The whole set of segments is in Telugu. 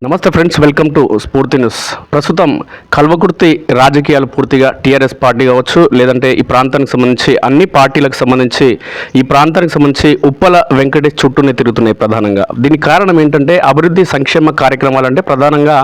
నమస్తే ఫ్రెండ్స్, వెల్కమ్ టు స్ఫూర్తి న్యూస్. ప్రస్తుతం కల్వకుర్తి రాజకీయాలు పూర్తిగా టీఆర్ఎస్ పార్టీ కావచ్చు, లేదంటే ఈ ప్రాంతానికి సంబంధించి అన్ని పార్టీలకు సంబంధించి ఈ ప్రాంతానికి సంబంధించి ఉప్పల వెంకటేష్ చుట్టూనే తిరుగుతున్నాయి ప్రధానంగా. దీనికి కారణం ఏంటంటే అభివృద్ధి సంక్షేమ కార్యక్రమాలు అంటే ప్రధానంగా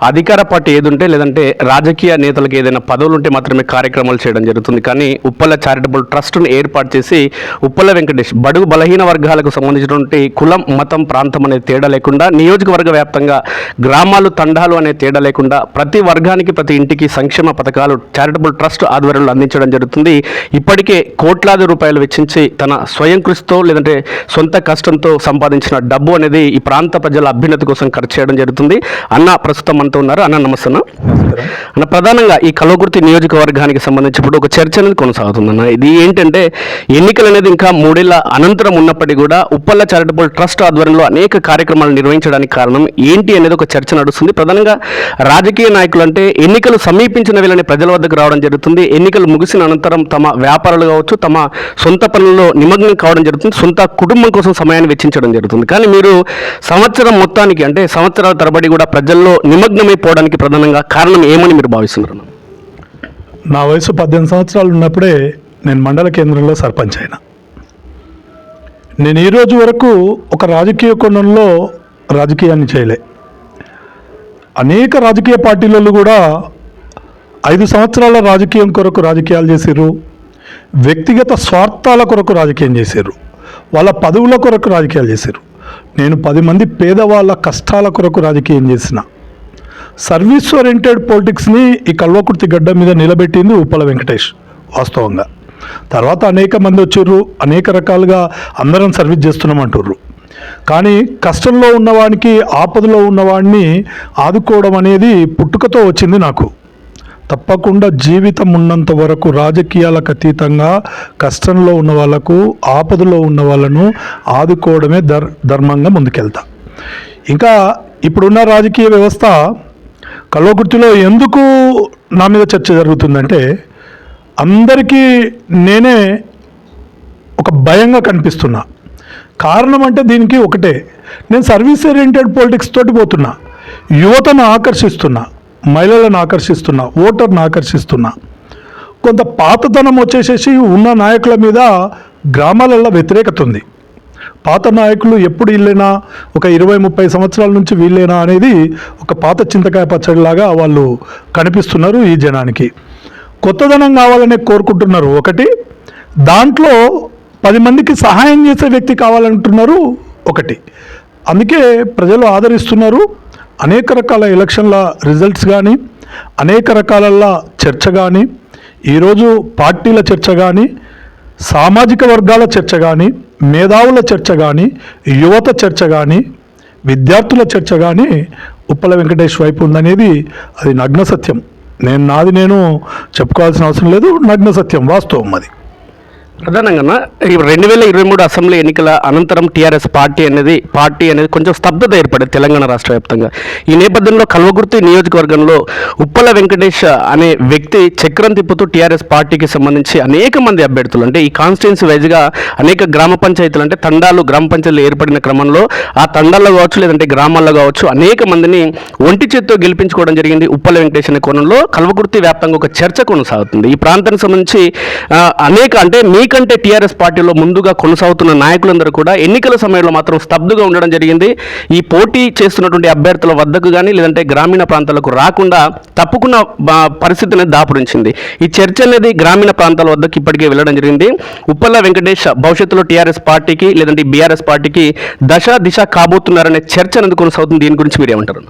అధికార పార్టీ ఏది ఉంటే లేదంటే రాజకీయ నేతలకు ఏదైనా పదవులు ఉంటే మాత్రమే కార్యక్రమాలు చేయడం జరుగుతుంది. కానీ ఉప్పల చారిటబుల్ ట్రస్ట్ను ఏర్పాటు చేసి ఉప్పల వెంకటేష్ బడుగు బలహీన వర్గాలకు సంబంధించినటువంటి కులం, మతం, ప్రాంతం అనే తేడా లేకుండా నియోజకవర్గ వ్యాప్తంగా గ్రామాలు, తండాలు అనే తేడా లేకుండా ప్రతి వర్గానికి, ప్రతి ఇంటికి సంక్షేమ పథకాలు చారిటబుల్ ట్రస్ట్ ఆధ్వర్యంలో అందించడం జరుగుతుంది. ఇప్పటికే కోట్లాది రూపాయలు వెచ్చించి తన స్వయం కృషితో లేదంటే సొంత కష్టంతో సంపాదించిన డబ్బు అనేది ఈ ప్రాంత ప్రజల అభ్యున్నతి కోసం ఖర్చు చేయడం జరుగుతుంది. అన్న ప్రస్తుతం అంటూ ఉన్నారు. అన్న నమస్తే అన్న. ప్రధానంగా ఈ కల్వకుర్తి నియోజకవర్గానికి సంబంధించి ఇప్పుడు ఒక చర్చ అనేది కొనసాగుతుందన్న. ఇది ఏంటంటే ఎన్నికలు అనేది ఇంకా 3 ఏళ్ల అనంతరం ఉన్నప్పటికీ కూడా ఉప్పల్ల చారిటబుల్ ట్రస్ట్ ఆధ్వర్యంలో అనేక కార్యక్రమాలు నిర్వహించడానికి కారణం ఏంటి అనేది ఒక చర్చ నడుస్తుంది. ప్రధానంగా రాజకీయ నాయకులు అంటే ఎన్నికలు సమీపించిన వేళని ప్రజల వద్దకు రావడం జరుగుతుంది. ఎన్నికలు ముగిసిన అనంతరం తమ వ్యాపారాలు కావచ్చు, తమ సొంత పనుల్లో నిమగ్నం కావడం జరుగుతుంది. సొంత కుటుంబం కోసం సమయాన్ని వెచ్చించడం జరుగుతుంది. కానీ మీరు సంవత్సరం మొత్తానికి అంటే సంవత్సరాల తరబడి కూడా ప్రజల్లో నిమగ్నమైపోవడానికి ప్రధానంగా కారణం ఏమని మీరు భావిస్తున్నారు? నా వయసు 18 సంవత్సరాలు ఉన్నప్పుడే నేను మండల కేంద్రంలో సర్పంచ్ అయినా. నేను ఈరోజు వరకు ఒక రాజకీయ కోణంలో రాజకీయాన్ని చేయలే. అనేక రాజకీయ పార్టీలలో కూడా 5 సంవత్సరాల రాజకీయం కొరకు రాజకీయాలు చేశారు, వ్యక్తిగత స్వార్థాల కొరకు రాజకీయం చేశారు, వాళ్ళ పదవుల కొరకు రాజకీయాలు చేశారు. నేను 10 మంది పేదవాళ్ళ కష్టాల కొరకు రాజకీయం చేసిన. సర్వీస్ ఓరియంటెడ్ పొలిటిక్స్ని ఈ కల్వకుర్తి గడ్డ మీద నిలబెట్టింది ఉప్పల వెంకటేష్ వాస్తవంగా. తర్వాత అనేక మంది వచ్చారు, అనేక రకాలుగా అందరం సర్వీస్ చేస్తున్నామంటుర్రు. కానీ కష్టంలో ఉన్నవాడికి, ఆపదలో ఉన్నవాడిని ఆదుకోవడం అనేది పుట్టుకతో వచ్చింది నాకు. తప్పకుండా జీవితం ఉన్నంత వరకు రాజకీయాలకు అతీతంగా కష్టంలో ఉన్న వాళ్ళకు, ఆపదలో ఉన్న వాళ్ళను ఆదుకోవడమే ధర్మంగా ముందుకెళ్తా. ఇంకా ఇప్పుడున్న రాజకీయ వ్యవస్థ కల్వకుర్తిలో ఎందుకు నా మీద చర్చ జరుగుతుందంటే అందరికీ నేనే ఒక భయంగా కనిపిస్తున్నా. కారణం అంటే దీనికి ఒకటే, నేను సర్వీస్ ఓరియంటెడ్ పొలిటిక్స్ తోటి పోతున్నా, యువతను ఆకర్షిస్తున్నా, మహిళలను ఆకర్షిస్తున్నా, ఓటర్ను ఆకర్షిస్తున్నా. కొంత పాతతనం వచ్చేసేసి ఉన్న నాయకుల మీద గ్రామాలలో వ్యతిరేకత ఉంది. పాత నాయకులు ఎప్పుడు వీళ్ళైనా ఒక 20-30 సంవత్సరాల నుంచి వీళ్ళైనా అనేది ఒక పాత చింతకాయ పచ్చడిలాగా వాళ్ళు కనిపిస్తున్నారు ఈ జనానికి. కొత్తదనం కావాలనే కోరుకుంటున్నారు ఒకటి, దాంట్లో 10 మందికి సహాయం చేసే వ్యక్తి కావాలంటున్నారు ఒకటి. అందుకే ప్రజలు ఆదరిస్తున్నారు. అనేక రకాల ఎలక్షన్ల రిజల్ట్స్ కానీ, అనేక రకాల చర్చ కానీ, ఈరోజు పార్టీల చర్చ కానీ, సామాజిక వర్గాల చర్చ కానీ, మేధావుల చర్చ కానీ, యువత చర్చ కానీ, విద్యార్థుల చర్చ కానీ ఉప్పల వెంకటేష్ వైపు ఉందనేది అది నగ్న సత్యం. నేను చెప్పుకోవాల్సిన అవసరం లేదు, నగ్న సత్యం, వాస్తవం అది. ప్రధానంగా 2023 అసెంబ్లీ ఎన్నికల అనంతరం టీఆర్ఎస్ పార్టీ అనేది కొంచెం స్తబ్దత ఏర్పడింది తెలంగాణ రాష్ట్ర వ్యాప్తంగా. ఈ నేపథ్యంలో కల్వకుర్తి నియోజకవర్గంలో ఉప్పల వెంకటేష్ అనే వ్యక్తి చక్రం తిప్పుతూ టీఆర్ఎస్ పార్టీకి సంబంధించి అనేక మంది అభ్యర్థులు అంటే ఈ కాన్స్టిట్యున్సీ వైజ్గా అనేక గ్రామ పంచాయతీలు అంటే తండాలు, గ్రామ పంచాయతీలు ఏర్పడిన క్రమంలో ఆ తండాల్లో కావచ్చు లేదంటే గ్రామాల్లో కావచ్చు అనేక మందిని ఒంటి చేత్తో గెలిపించుకోవడం జరిగింది. ఉప్పల వెంకటేష్ అనే కోణంలో కల్వకుర్తి వ్యాప్తంగా ఒక చర్చ కొనసాగుతుంది. ఈ ప్రాంతానికి సంబంధించి అనేక అంటే మీకంటే టీఆర్ఎస్ పార్టీలో ముందుగా కొనసాగుతున్న నాయకులందరూ కూడా ఎన్నికల సమయంలో మాత్రం స్తబ్దుగా ఉండడం జరిగింది. ఈ పోటీ చేస్తున్నటువంటి అభ్యర్థుల వద్దకు కానీ లేదంటే గ్రామీణ ప్రాంతాలకు రాకుండా తప్పుకున్న పరిస్థితిని దాపురించింది. ఈ చర్చ అనేది గ్రామీణ ప్రాంతాల వద్దకు ఇప్పటికే వెళ్ళడం జరిగింది. ఉప్పల్ల వెంకటేష్ భవిష్యత్తులో టీఆర్ఎస్ పార్టీకి లేదంటే బీఆర్ఎస్ పార్టీకి దిశ కాబోతున్నారనే చర్చ అనేది కొనసాగుతుంది. దీని గురించి మీరు ఏమంటారు?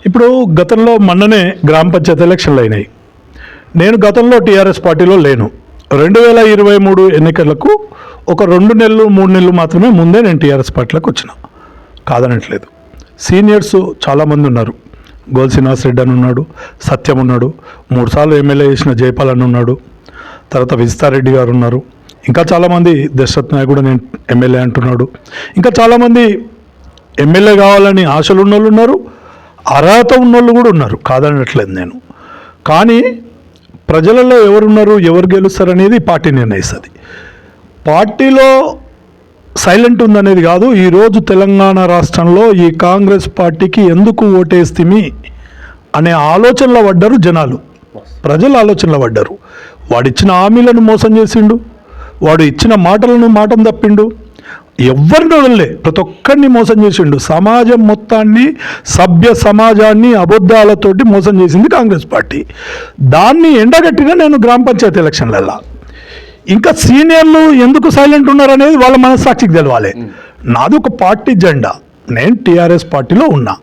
ఇప్పుడు గతంలో మొన్ననే గ్రామ పంచాయతీ ఎలక్షన్లు అయినాయి. నేను గతంలో టీఆర్ఎస్ పార్టీలో లేను. 2023 ఎన్నికలకు ఒక 2 నెలలు 3 నెలలు మాత్రమే ముందే నేను టీఆర్ఎస్ పార్టీలోకి వచ్చిన. కాదనట్లేదు. సీనియర్స్ చాలామంది ఉన్నారు. గోల్ శ్రీనివాస్ రెడ్డి అని ఉన్నాడు, సత్యం ఉన్నాడు, 3 సార్లు ఎమ్మెల్యే చేసిన జయపాల్ అని ఉన్నాడు, తర్వాత విజితారెడ్డి గారు ఉన్నారు, ఇంకా చాలామంది దశరథ్ నాయక్ కూడా నేను ఎమ్మెల్యే అంటున్నాడు, ఇంకా చాలామంది ఎమ్మెల్యే కావాలని ఆశలు ఉన్నోళ్ళు ఉన్నారు, అర్హత ఉన్నోళ్ళు కూడా ఉన్నారు. కాదనట్లేదు నేను. కానీ ప్రజలలో ఎవరున్నారు, ఎవరు గెలుస్తారు అనేది పార్టీ నిర్ణయిస్తుంది. పార్టీలో సైలెంట్ ఉందనేది కాదు, ఈరోజు తెలంగాణ రాష్ట్రంలో ఈ కాంగ్రెస్ పార్టీకి ఎందుకు ఓటేస్తిమి అనే ఆలోచనలో పడ్డారు జనాలు, ప్రజలు ఆలోచనలో పడ్డారు. వాడు ఇచ్చిన హామీలను మోసం చేసిండు, వాడు ఇచ్చిన మాటను తప్పిండు, ఎవరిని వదలలే, ప్రతి ఒక్కరిని మోసం చేసిండు. సమాజం మొత్తాన్ని, సభ్య సమాజాన్ని అబద్ధాలతోటి మోసం చేసింది కాంగ్రెస్ పార్టీ. దాన్ని ఎండగట్టిన నేను గ్రామ పంచాయతీ ఎలక్షన్లలో. ఇంకా సీనియర్లు ఎందుకు సైలెంట్ ఉన్నారనేది వాళ్ళ మనస్సాక్షికి తెలవాలి. నాది ఒక పార్టీ జెండా, నేను టీఆర్ఎస్ పార్టీలో ఉన్నా.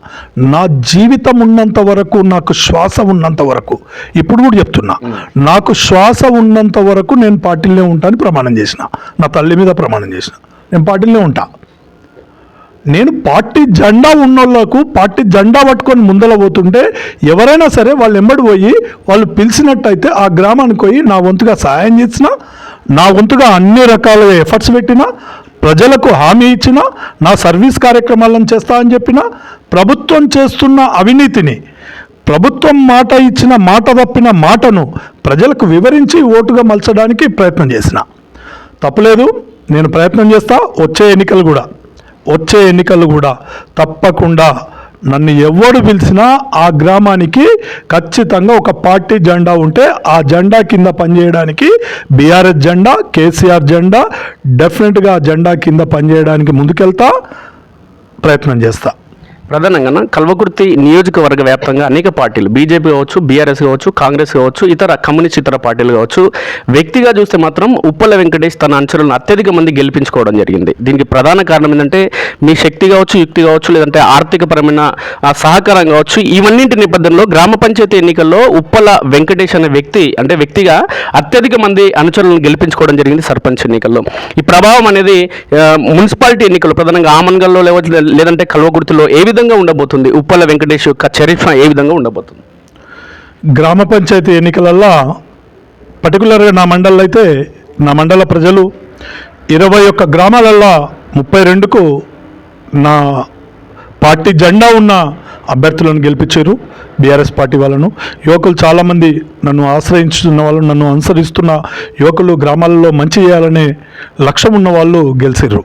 నా జీవితం ఉన్నంత వరకు, నాకు శ్వాస ఉన్నంత వరకు, ఇప్పుడు కూడా చెప్తున్నా, నాకు శ్వాస ఉన్నంత వరకు నేను పార్టీలోనే ఉంటానని ప్రమాణం చేసిన. నా తల్లి మీద ప్రమాణం చేసిన, నేను పార్టీలోనే ఉంటా. నేను పార్టీ జెండా ఉన్నోళ్లకు, పార్టీ జెండా పట్టుకొని ముందర పోతుంటే ఎవరైనా సరే వాళ్ళు ఎంబడి పోయి వాళ్ళు పిలిచినట్టయితే ఆ గ్రామానికి పోయి నా వంతుగా సహాయం చేసిన, నా వంతుగా అన్ని రకాలుగా ఎఫర్ట్స్ పెట్టిన, ప్రజలకు హామీ ఇచ్చిన, నా సర్వీస్ కార్యక్రమాలను చేస్తా అని చెప్పిన, ప్రభుత్వం చేస్తున్న అవినీతిని, ప్రభుత్వం మాట ఇచ్చిన మాట తప్పిన మాటను ప్రజలకు వివరించి ఓటుగా మలచడానికి ప్రయత్నం చేసిన. తప్పులేదు, నేను ప్రయత్నం చేస్తా. వచ్చే ఎన్నికలు కూడా తప్పకుండా నన్ను ఎవడు పిలిచినా ఆ గ్రామానికి ఖచ్చితంగా ఒక పార్టీ జెండా ఉంటే ఆ జెండా కింద పనిచేయడానికి, బీఆర్ఎస్ జెండా, కేసీఆర్ జెండా, డెఫినెట్గా ఆ జెండా కింద పనిచేయడానికి ముందుకెళ్తా, ప్రయత్నం చేస్తా. ప్రధానంగా కల్వకుర్తి నియోజకవర్గ వ్యాప్తంగా అనేక పార్టీలు, బీజేపీ కావచ్చు, బీఆర్ఎస్ కావచ్చు, కాంగ్రెస్ కావచ్చు, ఇతర కమ్యూనిస్ట్ ఇతర పార్టీలు కావచ్చు, వ్యక్తిగా చూస్తే మాత్రం ఉప్పల వెంకటేష్ తన అనుచరులను అత్యధిక మంది గెలిపించుకోవడం జరిగింది. దీనికి ప్రధాన కారణం ఏంటంటే మీ శక్తి కావచ్చు, యుక్తి కావచ్చు, లేదంటే ఆర్థికపరమైన సహకారం కావచ్చు. ఇవన్నింటి నేపథ్యంలో గ్రామ పంచాయతీ ఎన్నికల్లో ఉప్పల వెంకటేష్ అనే వ్యక్తిగా అత్యధిక మంది అనుచరులను గెలిపించుకోవడం జరిగింది సర్పంచ్ ఎన్నికల్లో. ఈ ప్రభావం అనేది మున్సిపాలిటీ ఎన్నికలు ప్రధానంగా ఆమన్గల్లో లేదంటే కల్వకుర్తిలో ఏ విధంగా ఉండబోతుంది? ఉప్పల వెంకటేష్ యొక్క చరిత్ర ఏ విధంగా ఉండబోతుంది? గ్రామ పంచాయతీ ఎన్నికలల్లో పర్టికులర్గా నా మండలంలో అయితే, నా మండల ప్రజలు 21 గ్రామాలల్లో 32కు నా పార్టీ జెండా ఉన్న అభ్యర్థులను గెలిపించారు, బీఆర్ఎస్ పార్టీ వాళ్ళను. యువకులు చాలామంది నన్ను ఆశ్రయించుతున్న వాళ్ళు, నన్ను అనుసరిస్తున్న యువకులు, గ్రామాలలో మంచి చేయాలనే లక్ష్యం ఉన్న వాళ్ళు గెలిచారు.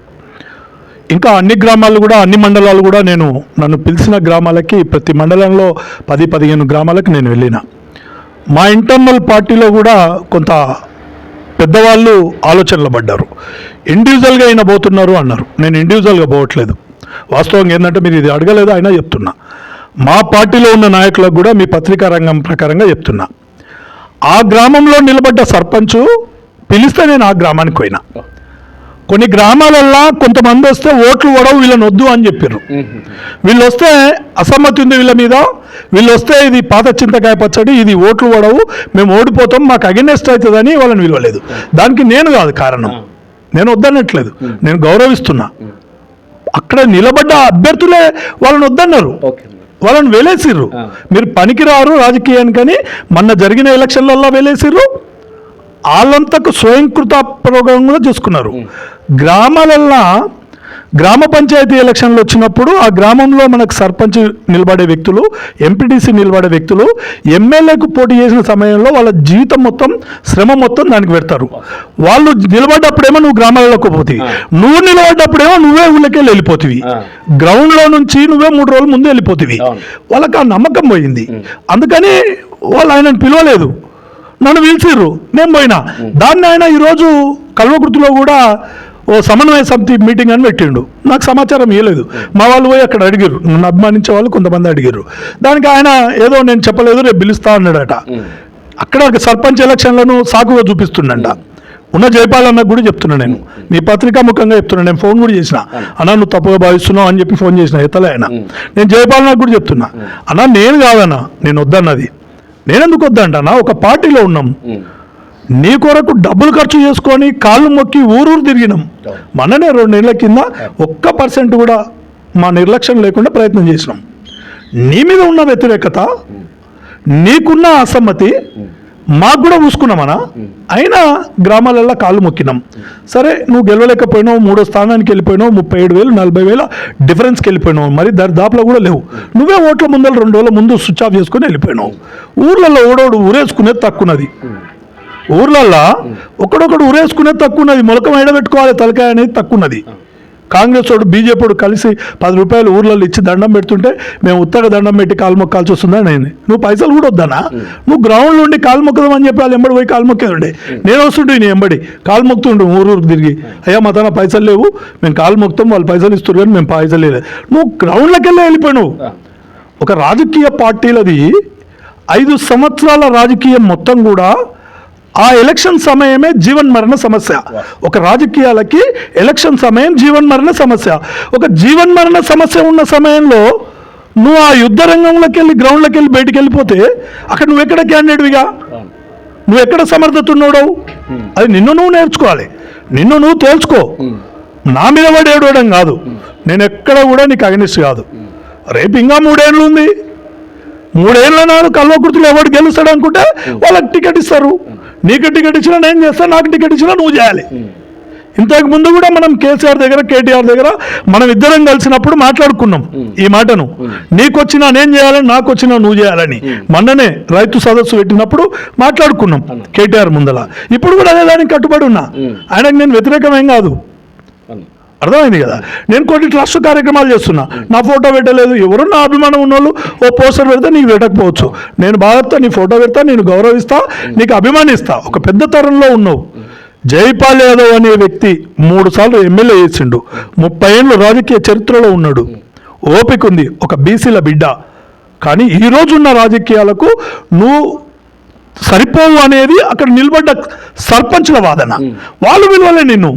ఇంకా అన్ని గ్రామాలు కూడా, అన్ని మండలాలు కూడా, నన్ను పిలిచిన గ్రామాలకి, ప్రతి మండలంలో 10-15 గ్రామాలకు నేను వెళ్ళిన. మా ఇంటర్నల్ పార్టీలో కూడా కొంత పెద్దవాళ్ళు ఆలోచనలు పడ్డారు. ఇండివిజువల్గా అయినా పోతున్నారు అన్నారు. నేను ఇండివిజువల్గా పోవట్లేదు. వాస్తవంగా ఏంటంటే, మీరు ఇది అడగలేదు అయినా చెప్తున్నా, మా పార్టీలో ఉన్న నాయకులకు కూడా మీ పత్రికా రంగం ప్రకారంగా చెప్తున్నా. ఆ గ్రామంలో నిలబడ్డ సర్పంచు పిలిస్తే నేను ఆ గ్రామానికి పోయినా. కొన్ని గ్రామాలల్లో కొంతమంది వస్తే ఓట్లు పడవు, వీళ్ళని వద్దు అని చెప్పారు. వీళ్ళు వస్తే అసమ్మతి ఉంది వీళ్ళ మీద, వీళ్ళు వస్తే ఇది పాత చింతకాయ పచ్చడి, ఇది ఓట్లు పడవు, మేము ఓడిపోతాం, మాకు అగెనెస్ట్ అవుతుందని వాళ్ళని విలువలేదు. దానికి నేను కాదు కారణం, నేను వద్దనట్లేదు, నేను గౌరవిస్తున్నా. అక్కడ నిలబడ్డ అభ్యర్థులే వాళ్ళని వద్దన్నారు, వాళ్ళని వేలేసిర్రు. మీరు పనికిరారు రాజకీయానికని మొన్న జరిగిన ఎలక్షన్లలో వేలేసిర్రు. వాళ్ళంతకు స్వయంకృత ప్రోగ్రాంగా చేసుకున్నారు. గ్రామాలల్లో గ్రామ పంచాయతీ ఎలక్షన్లు వచ్చినప్పుడు ఆ గ్రామంలో మనకు సర్పంచ్ నిలబడే వ్యక్తులు, ఎంపీటీసీ నిలబడే వ్యక్తులు ఎమ్మెల్యేకు పోటీ చేసిన సమయంలో వాళ్ళ జీవితం మొత్తం, శ్రమ మొత్తం దానికి పెడతారు. వాళ్ళు నిలబడ్డప్పుడేమో నువ్వు గ్రామాలలోకి పోతివి, నువ్వు నిలబడ్డప్పుడేమో నువ్వే ఊళ్ళకే వెళ్ళిపోతివి, గ్రౌండ్లో నుంచి నువ్వే 3 రోజుల ముందు వెళ్ళిపోతివి. వాళ్ళకి ఆ నమ్మకం పోయింది. అందుకని వాళ్ళు ఆయనను పిలవలేదు, నన్ను పిలిచిర్రు, నేను పోయినా. దాన్ని ఆయన ఈరోజు కల్వకుర్తిలో కూడా ఓ సమన్వయ సమితి మీటింగ్ అని పెట్టిండు. నాకు సమాచారం ఇవ్వలేదు. మా వాళ్ళు పోయి అక్కడ అడిగారు, నన్ను అభిమానించే వాళ్ళు కొంతమంది అడిగారు. దానికి ఆయన ఏదో నేను చెప్పలేదు, రేపు పిలుస్తా అన్నాడట. అక్కడ సర్పంచ్ ఎలక్షన్లను సాకుగా చూపిస్తుండంట. ఉన్న జయపాలన్నకు కూడా చెప్తున్నా, నేను మీ పత్రికా ముఖంగా చెప్తున్నా. నేను ఫోన్ కూడా చేసిన, అన్నా నువ్వు తప్పుగా భావిస్తున్నావు అని చెప్పి ఫోన్ చేసిన, ఎత్తలే ఆయన. నేను జయపాలన్నకు కూడా చెప్తున్నా, అన్నా నేను కాదన్నా, నేను వద్దన్నది. నేనెందుకు వద్దంటనా, ఒక పార్టీలో ఉన్నాం, నీ కొరకు డబ్బులు ఖర్చు చేసుకొని కాళ్ళు మొక్కి ఊరూరు తిరిగినాం. మననే 2 నెలల కింద 1% కూడా మా నిర్లక్ష్యం లేకుండా ప్రయత్నం చేసినాం. నీ మీద ఉన్న వ్యతిరేకత, నీకున్న అసమ్మతి మాకు కూడా చూసుకున్నామన్నా. అయినా గ్రామాలల్లో కాళ్ళు మొక్కినాం. సరే నువ్వు గెలవలేకపోయినావు, 3వ స్థానానికి వెళ్ళిపోయినావు, 37,000 40,000 డిఫరెన్స్కి వెళ్ళిపోయినావు, మరి దరిదాపులో కూడా లేవు. నువ్వే ఓట్ల ముందర 2 రోజుల ముందు స్విచ్ ఆఫ్ చేసుకుని వెళ్ళిపోయినావు. ఊర్లలో ఓడోడు ఊరేసుకునేది తక్కువన్నది. ఊర్లల్లో ఒకడొకడు ఊరేసుకునేది తక్కువన్నది. మొలకం ఎడబెట్టుకోవాలి తలకాయ అనేది తక్కువన్నది. కాంగ్రెస్ వాడు బీజేపీ వాడు కలిసి 10 రూపాయలు ఊర్లలో ఇచ్చి దండం పెడుతుంటే మేము ఉత్తగా దండం పెట్టి కాలు మొక్కాల్సి వస్తుందని నేను, నువ్వు పైసలు కూడా వద్దనా, నువ్వు గ్రౌండ్ నుండి కాలు మొక్కుదామని చెప్పి వాళ్ళు ఎంబడి పోయి కాలు మొక్కేదండి. నేను వస్తుంటే నీ ఎంబడి కాలు మొక్కుతుండే ఊరూరు తిరిగి, అయ్యా మా తన పైసలు లేవు మేము కాలు మొక్కుతాం, వాళ్ళు పైసలు ఇస్తారు కానీ మేము పైసలు లేదు. నువ్వు గ్రౌండ్లోకి వెళ్ళిపోయావు. ఒక రాజకీయ పార్టీలది 5 సంవత్సరాల రాజకీయం మొత్తం కూడా ఆ ఎలక్షన్ సమయమే జీవన్ మరణ సమస్య. ఒక రాజకీయాలకి ఎలక్షన్ సమయం జీవన్ మరణ సమస్య. ఒక జీవన్ మరణ సమస్య ఉన్న సమయంలో నువ్వు ఆ యుద్ధ రంగంలోకి వెళ్ళి గ్రౌండ్లోకి వెళ్ళి బయటికి వెళ్ళిపోతే అక్కడ నువ్వు ఎక్కడ క్యాండిడేట్విగా, నువ్వు ఎక్కడ సమర్థత ఉన్నాడవు? అది నిన్ను నువ్వు నేర్చుకోవాలి, నిన్ను నువ్వు తేల్చుకో. నా మీద వాడు ఏడవడం కాదు, నేను ఎక్కడ కూడా నీకు అగనిస్ట్ కాదు. రేపు ఇంకా 3 ఏళ్ళు ఉంది, 3 ఏళ్ళ నాడు కల్వకుర్తిలో ఎవడు గెలుస్తాడు అనుకుంటే వాళ్ళకి టికెట్ ఇస్తారు. నీకు టికెట్ ఇచ్చినా నేను చేస్తాను, నాకు టికెట్ ఇచ్చినా నువ్వు చేయాలి. ఇంతకు ముందు కూడా మనం కేసీఆర్ దగ్గర కేటీఆర్ దగ్గర మనం ఇద్దరం కలిసినప్పుడు మాట్లాడుకున్నాం ఈ మాటను, నీకు వచ్చినా నేను చేయాలని, నాకు వచ్చినా నువ్వు చేయాలని. మొన్ననే రైతు సదస్సు పెట్టినప్పుడు మాట్లాడుకున్నాం కేటీఆర్ ముందల. ఇప్పుడు కూడా అదే దానికి కట్టుబడి ఉన్నా, ఆయనకు నేను వ్యతిరేకమేం కాదు, అర్థమైంది కదా. నేను కొన్ని ట్రస్ట్ కార్యక్రమాలు చేస్తున్నా, నా ఫోటో పెట్టలేదు, ఎవరు నా అభిమానం ఉన్నోళ్ళు ఓ పోస్టర్ పెడితే నీకు పెట్టకపోవచ్చు, నేను బాధతో నీ ఫోటో పెడతా, నేను గౌరవిస్తా, నీకు అభిమానిస్తా. ఒక పెద్ద తరంలో ఉన్నావు. జైపాల్ యాదవ్ అనే వ్యక్తి 3 సార్లు ఎమ్మెల్యే చేసిండు, 30 ఏళ్ళు రాజకీయ చరిత్రలో ఉన్నాడు, ఓపిక ఉంది, ఒక బీసీల బిడ్డ. కానీ ఈరోజు ఉన్న రాజకీయాలకు నువ్వు సరిపోవు అనేది అక్కడ నిలబడ్డ సర్పంచ్ల వాదన. వాళ్ళు విలువలే నిన్ను,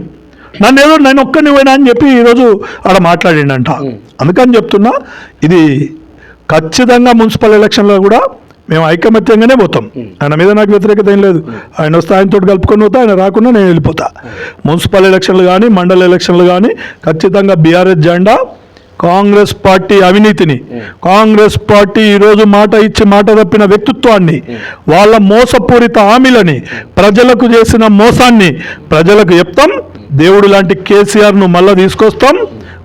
నేను ఒక్కని పోయినా అని చెప్పి ఈరోజు ఆడ మాట్లాడిండంట. అందుకని చెప్తున్నా, ఇది ఖచ్చితంగా మున్సిపల్ ఎలక్షన్లో కూడా మేము ఐకమత్యంగానే పోతాం. ఆయన మీద నాకు వ్యతిరేకత ఏం లేదు, ఆయన వస్తే ఆయనతో కలుపుకొని పోతా, ఆయన రాకుండా నేను వెళ్ళిపోతా. మున్సిపల్ ఎలక్షన్లు కానీ మండల ఎలక్షన్లు కానీ ఖచ్చితంగా బీఆర్ఎస్ జెండా. కాంగ్రెస్ పార్టీ అవినీతిని, కాంగ్రెస్ పార్టీ ఈరోజు మాట ఇచ్చి మాట తప్పిన వ్యక్తిత్వాన్ని, వాళ్ళ మోసపూరిత హామీలని, ప్రజలకు చేసిన మోసాన్ని ప్రజలకు చెప్తాం. దేవుడు లాంటి కేసీఆర్ను మళ్ళా తీసుకొస్తాం.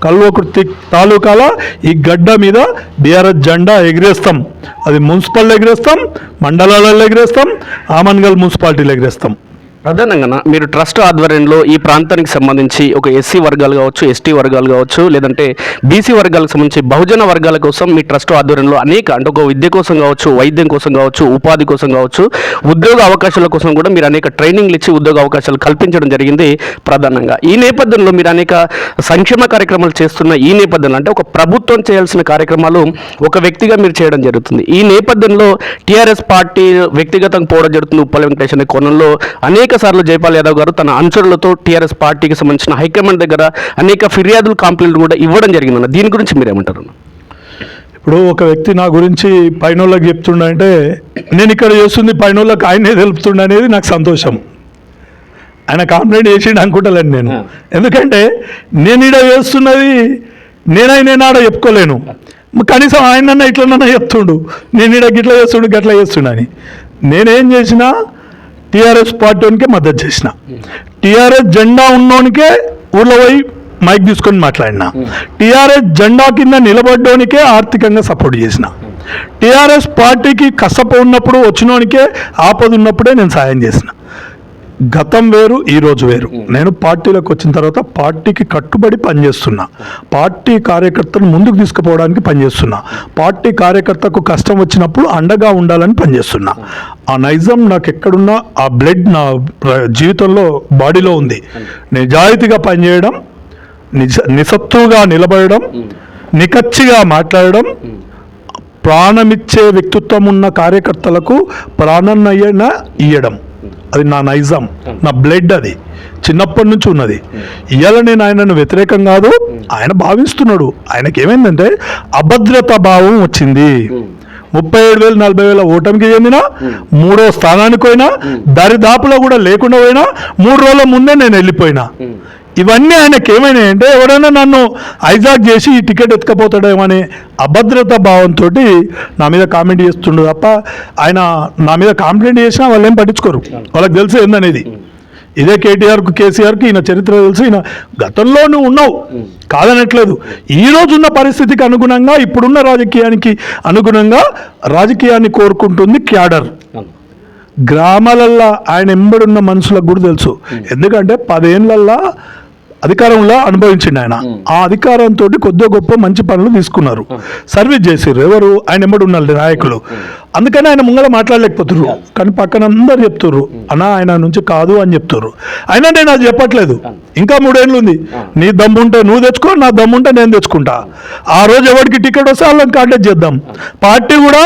కల్వకుర్తి తాలూకాల ఈ గడ్డ మీద బీఆర్ఎస్ జెండా ఎగిరేస్తాం. అది మున్సిపల్ ఎగిరేస్తాం, మండలాలలో ఎగిరేస్తాం, ఆమన్గల్ మున్సిపాలిటీలో ఎగిరేస్తాం. ప్రధానంగా మీరు ట్రస్ట్ ఆధ్వర్యంలో ఈ ప్రాంతానికి సంబంధించి ఒక ఎస్సీ వర్గాలు కావచ్చు, ఎస్టీ వర్గాలు కావచ్చు, లేదంటే బీసీ వర్గాలకు సంబంధించి బహుజన వర్గాల కోసం మీ ట్రస్ట్ ఆధ్వర్యంలో అనేక, అంటే ఒక విద్య కోసం కావచ్చు, వైద్యం కోసం కావచ్చు, ఉపాధి కోసం కావచ్చు, ఉద్యోగ అవకాశాల కోసం కూడా మీరు అనేక ట్రైనింగ్లు ఇచ్చి ఉద్యోగ అవకాశాలు కల్పించడం జరిగింది. ప్రధానంగా ఈ నేపథ్యంలో మీరు అనేక సంక్షేమ కార్యక్రమాలు చేస్తున్న ఈ నేపథ్యంలో, అంటే ఒక ప్రభుత్వం చేయాల్సిన కార్యక్రమాలు ఒక వ్యక్తిగా మీరు చేయడం జరుగుతుంది. ఈ నేపథ్యంలో టీఆర్ఎస్ పార్టీ వ్యక్తిగతంగా పోవడం జరుగుతుంది. ఉప్పల వెంకటేష్ అనే కోణంలో అనేక సార్లు జైపాల్ యాదవ్ గారు తన అనుచరులతో టీఆర్ఎస్ పార్టీకి సంబంధించిన హైకమాండ్ దగ్గర అనేక ఫిర్యాదులు, కంప్లైంట్లు కూడా ఇవ్వడం జరిగిందన్న, దీని గురించి మీరు ఏమంటారు? ఇప్పుడు ఒక వ్యక్తి నా గురించి పైనోళ్ళకి చెప్తుండే, నేను ఇక్కడ చేస్తుంది పైనోళ్ళకి ఆయనే తెలుపుతుండే అనేది నాకు సంతోషం. ఆయన కంప్లైంట్ చేసిండు అనుకుంటలేను నేను, ఎందుకంటే నేను ఈడ చేస్తున్నది నేను ఆడ చెప్పుకోలేను. కనీసం ఆయనన్నా ఇట్లనన్నా చెప్తుండు, నేను ఈడ గిట్లా చేస్తుండు గట్లా చేస్తుండని. నేనేం చేసినా టీఆర్ఎస్ పార్టీకే మద్దతు చేసిన, టీఆర్ఎస్ జెండా ఉన్నోనికే ఊళ్ళో పోయి మైక్ తీసుకొని మాట్లాడినా, టీఆర్ఎస్ జెండా కింద నిలబడ్డోనికే ఆర్థికంగా సపోర్ట్ చేసిన, టీఆర్ఎస్ పార్టీకి కసప ఉన్నప్పుడు వచ్చినోనికే ఆపద ఉన్నప్పుడే నేను సాయం చేసిన. గతం వేరు, ఈరోజు వేరు. నేను పార్టీలోకి వచ్చిన తర్వాత పార్టీకి కట్టుబడి పనిచేస్తున్నా, పార్టీ కార్యకర్తను ముందుకు తీసుకుపోవడానికి పనిచేస్తున్నా, పార్టీ కార్యకర్తకు కష్టం వచ్చినప్పుడు అండగా ఉండాలని పనిచేస్తున్నా. ఆ నైజం నాకు ఎక్కడున్నా, ఆ బ్లడ్ నా జీవితంలో బాడీలో ఉంది. నిజాయితీగా పనిచేయడం, నిస్సత్తుగా నిలబడడం, నికచ్చిగా మాట్లాడడం, ప్రాణమిచ్చే వ్యక్తిత్వం ఉన్న కార్యకర్తలకు ప్రాణాన్నైనా ఇయ్యడం, అది నా నైజం, నా బ్లడ్. అది చిన్నప్పటి నుంచి ఉన్నది. ఇవాళ నేను ఆయనను వ్యతిరేకం కాదు, ఆయన భావిస్తున్నాడు. ఆయనకి ఏమైందంటే అభద్రతా భావం వచ్చింది. 37,000 40,000 ఓటమికి చెందిన 3వ స్థానానికి పోయినా, దరిదాపులో కూడా లేకుండా పోయినా, 3 రోజుల ముందే నేను వెళ్ళిపోయినా. ఇవన్నీ ఆయనకి ఏమైనాయంటే ఎవరైనా నన్ను హైజాక్ చేసి ఈ టికెట్ ఎత్తుకపోతాడేమో అనే అభద్రతా భావంతో నా మీద కామెంట్ చేస్తుండు తప్ప, ఆయన నా మీద కాంప్లైంట్ చేసినా వాళ్ళు ఏం పట్టించుకోరు, వాళ్ళకి తెలుసు ఏందనేది. ఇదే కేటీఆర్కు కేసీఆర్కి ఈయన చరిత్ర తెలుసు, ఈయన గతంలో నువ్వు ఉన్నావు కాదనట్లేదు. ఈ రోజు ఉన్న పరిస్థితికి అనుగుణంగా, ఇప్పుడున్న రాజకీయానికి అనుగుణంగా రాజకీయాన్ని కోరుకుంటుంది క్యాడర్. గ్రామాలల్లో ఆయన ఎంబడున్న మనుషులకు కూడా తెలుసు, ఎందుకంటే 10 ఏళ్ళల్లో అధికారంలో అనుభవించిండు ఆయన. ఆ అధికారంతో కొద్దిగా గొప్ప మంచి పనులు తీసుకున్నారు, సర్వీస్ చేసారు. ఎవరు ఆయన ఎంబడి ఉన్నారు నాయకులు. అందుకని ఆయన ముంగల మాట్లాడలేకపోతున్నారు. కానీ పక్కన అందరు చెప్తుర్రు అన్నా ఆయన నుంచి కాదు అని చెప్తుర్రు. అయినా నేను అది చెప్పట్లేదు. ఇంకా 3 ఏళ్ళు ఉంది. నీ దమ్ముంటే నువ్వు తెచ్చుకో, నా దమ్ముంటే నేను తెచ్చుకుంటా. ఆ రోజు ఎవరికి టికెట్ వస్తే వాళ్ళని కాంటాక్ట్ చేద్దాం. పార్టీ కూడా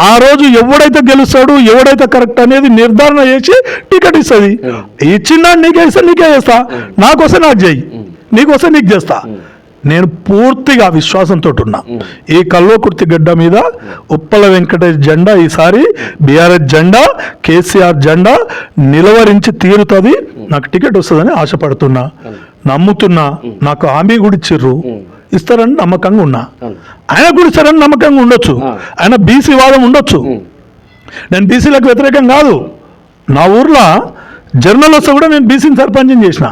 ఆ రోజు ఎవడైతే గెలుస్తాడు, ఎవడైతే కరెక్ట్ అనేది నిర్ధారణ చేసి టికెట్ ఇస్తుంది. ఇచ్చిందా నీకే ఇస్తా, నీకే చేస్తా. నాకోసం నాకు చేయి, నీకోసం నీకు చేస్తా. నేను పూర్తిగా విశ్వాసంతో ఉన్నా. ఈ కల్వకుర్తి గడ్డ మీద ఉప్పల వెంకటేష్ జెండా ఈసారి బీఆర్ఎస్ జెండా, కేసీఆర్ జెండా నిలవరించి తీరుతుంది. నాకు టికెట్ వస్తుందని ఆశపడుతున్నా, నమ్ముతున్నా. నాకు హామీ కూడా ఇచ్చిర్రు, ఇస్తారని నమ్మకంగా ఉన్నా. ఆయన కూడా ఇస్తారని నమ్మకంగా ఉండొచ్చు. ఆయన బీసీ వాదం ఉండొచ్చు. నేను బీసీలకు వ్యతిరేకం కాదు. నా ఊర్లో జర్నల్ వస్తే కూడా నేను బీసీని సర్పంచం చేసిన.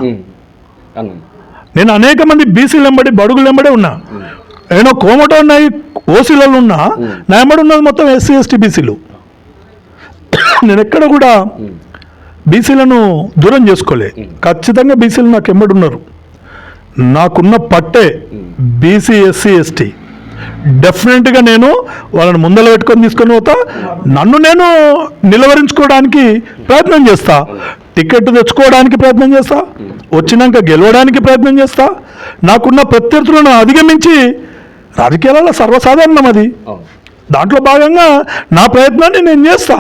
నేను అనేక మంది బీసీలు వెంబడి, బడుగులు వెంబడే ఉన్నా. నేను కోమట ఉన్నాయి, ఓసీలలో ఉన్నా. నా వెంబడి ఉన్నది మొత్తం ఎస్సీ ఎస్టీ బీసీలు. నేను ఎక్కడ కూడా బీసీలను దూరం చేసుకోలే. ఖచ్చితంగా బీసీలు నాకు వెంబడి ఉన్నారు. నాకున్న పట్టే బీసీ ఎస్సీ ఎస్టీ. డెఫినెట్గా నేను వాళ్ళని ముందర పెట్టుకొని తీసుకొని పోతా. నన్ను నేను నిలవరించుకోవడానికి ప్రయత్నం చేస్తా, టికెట్ తెచ్చుకోవడానికి ప్రయత్నం చేస్తా, వచ్చినాక గెలవడానికి ప్రయత్నం చేస్తా. నాకున్న ప్రత్యర్థులను అధిగమించి రాజకీయాలలో సర్వసాధారణం అది. దాంట్లో భాగంగా నా ప్రయత్నాన్ని నేను చేస్తా.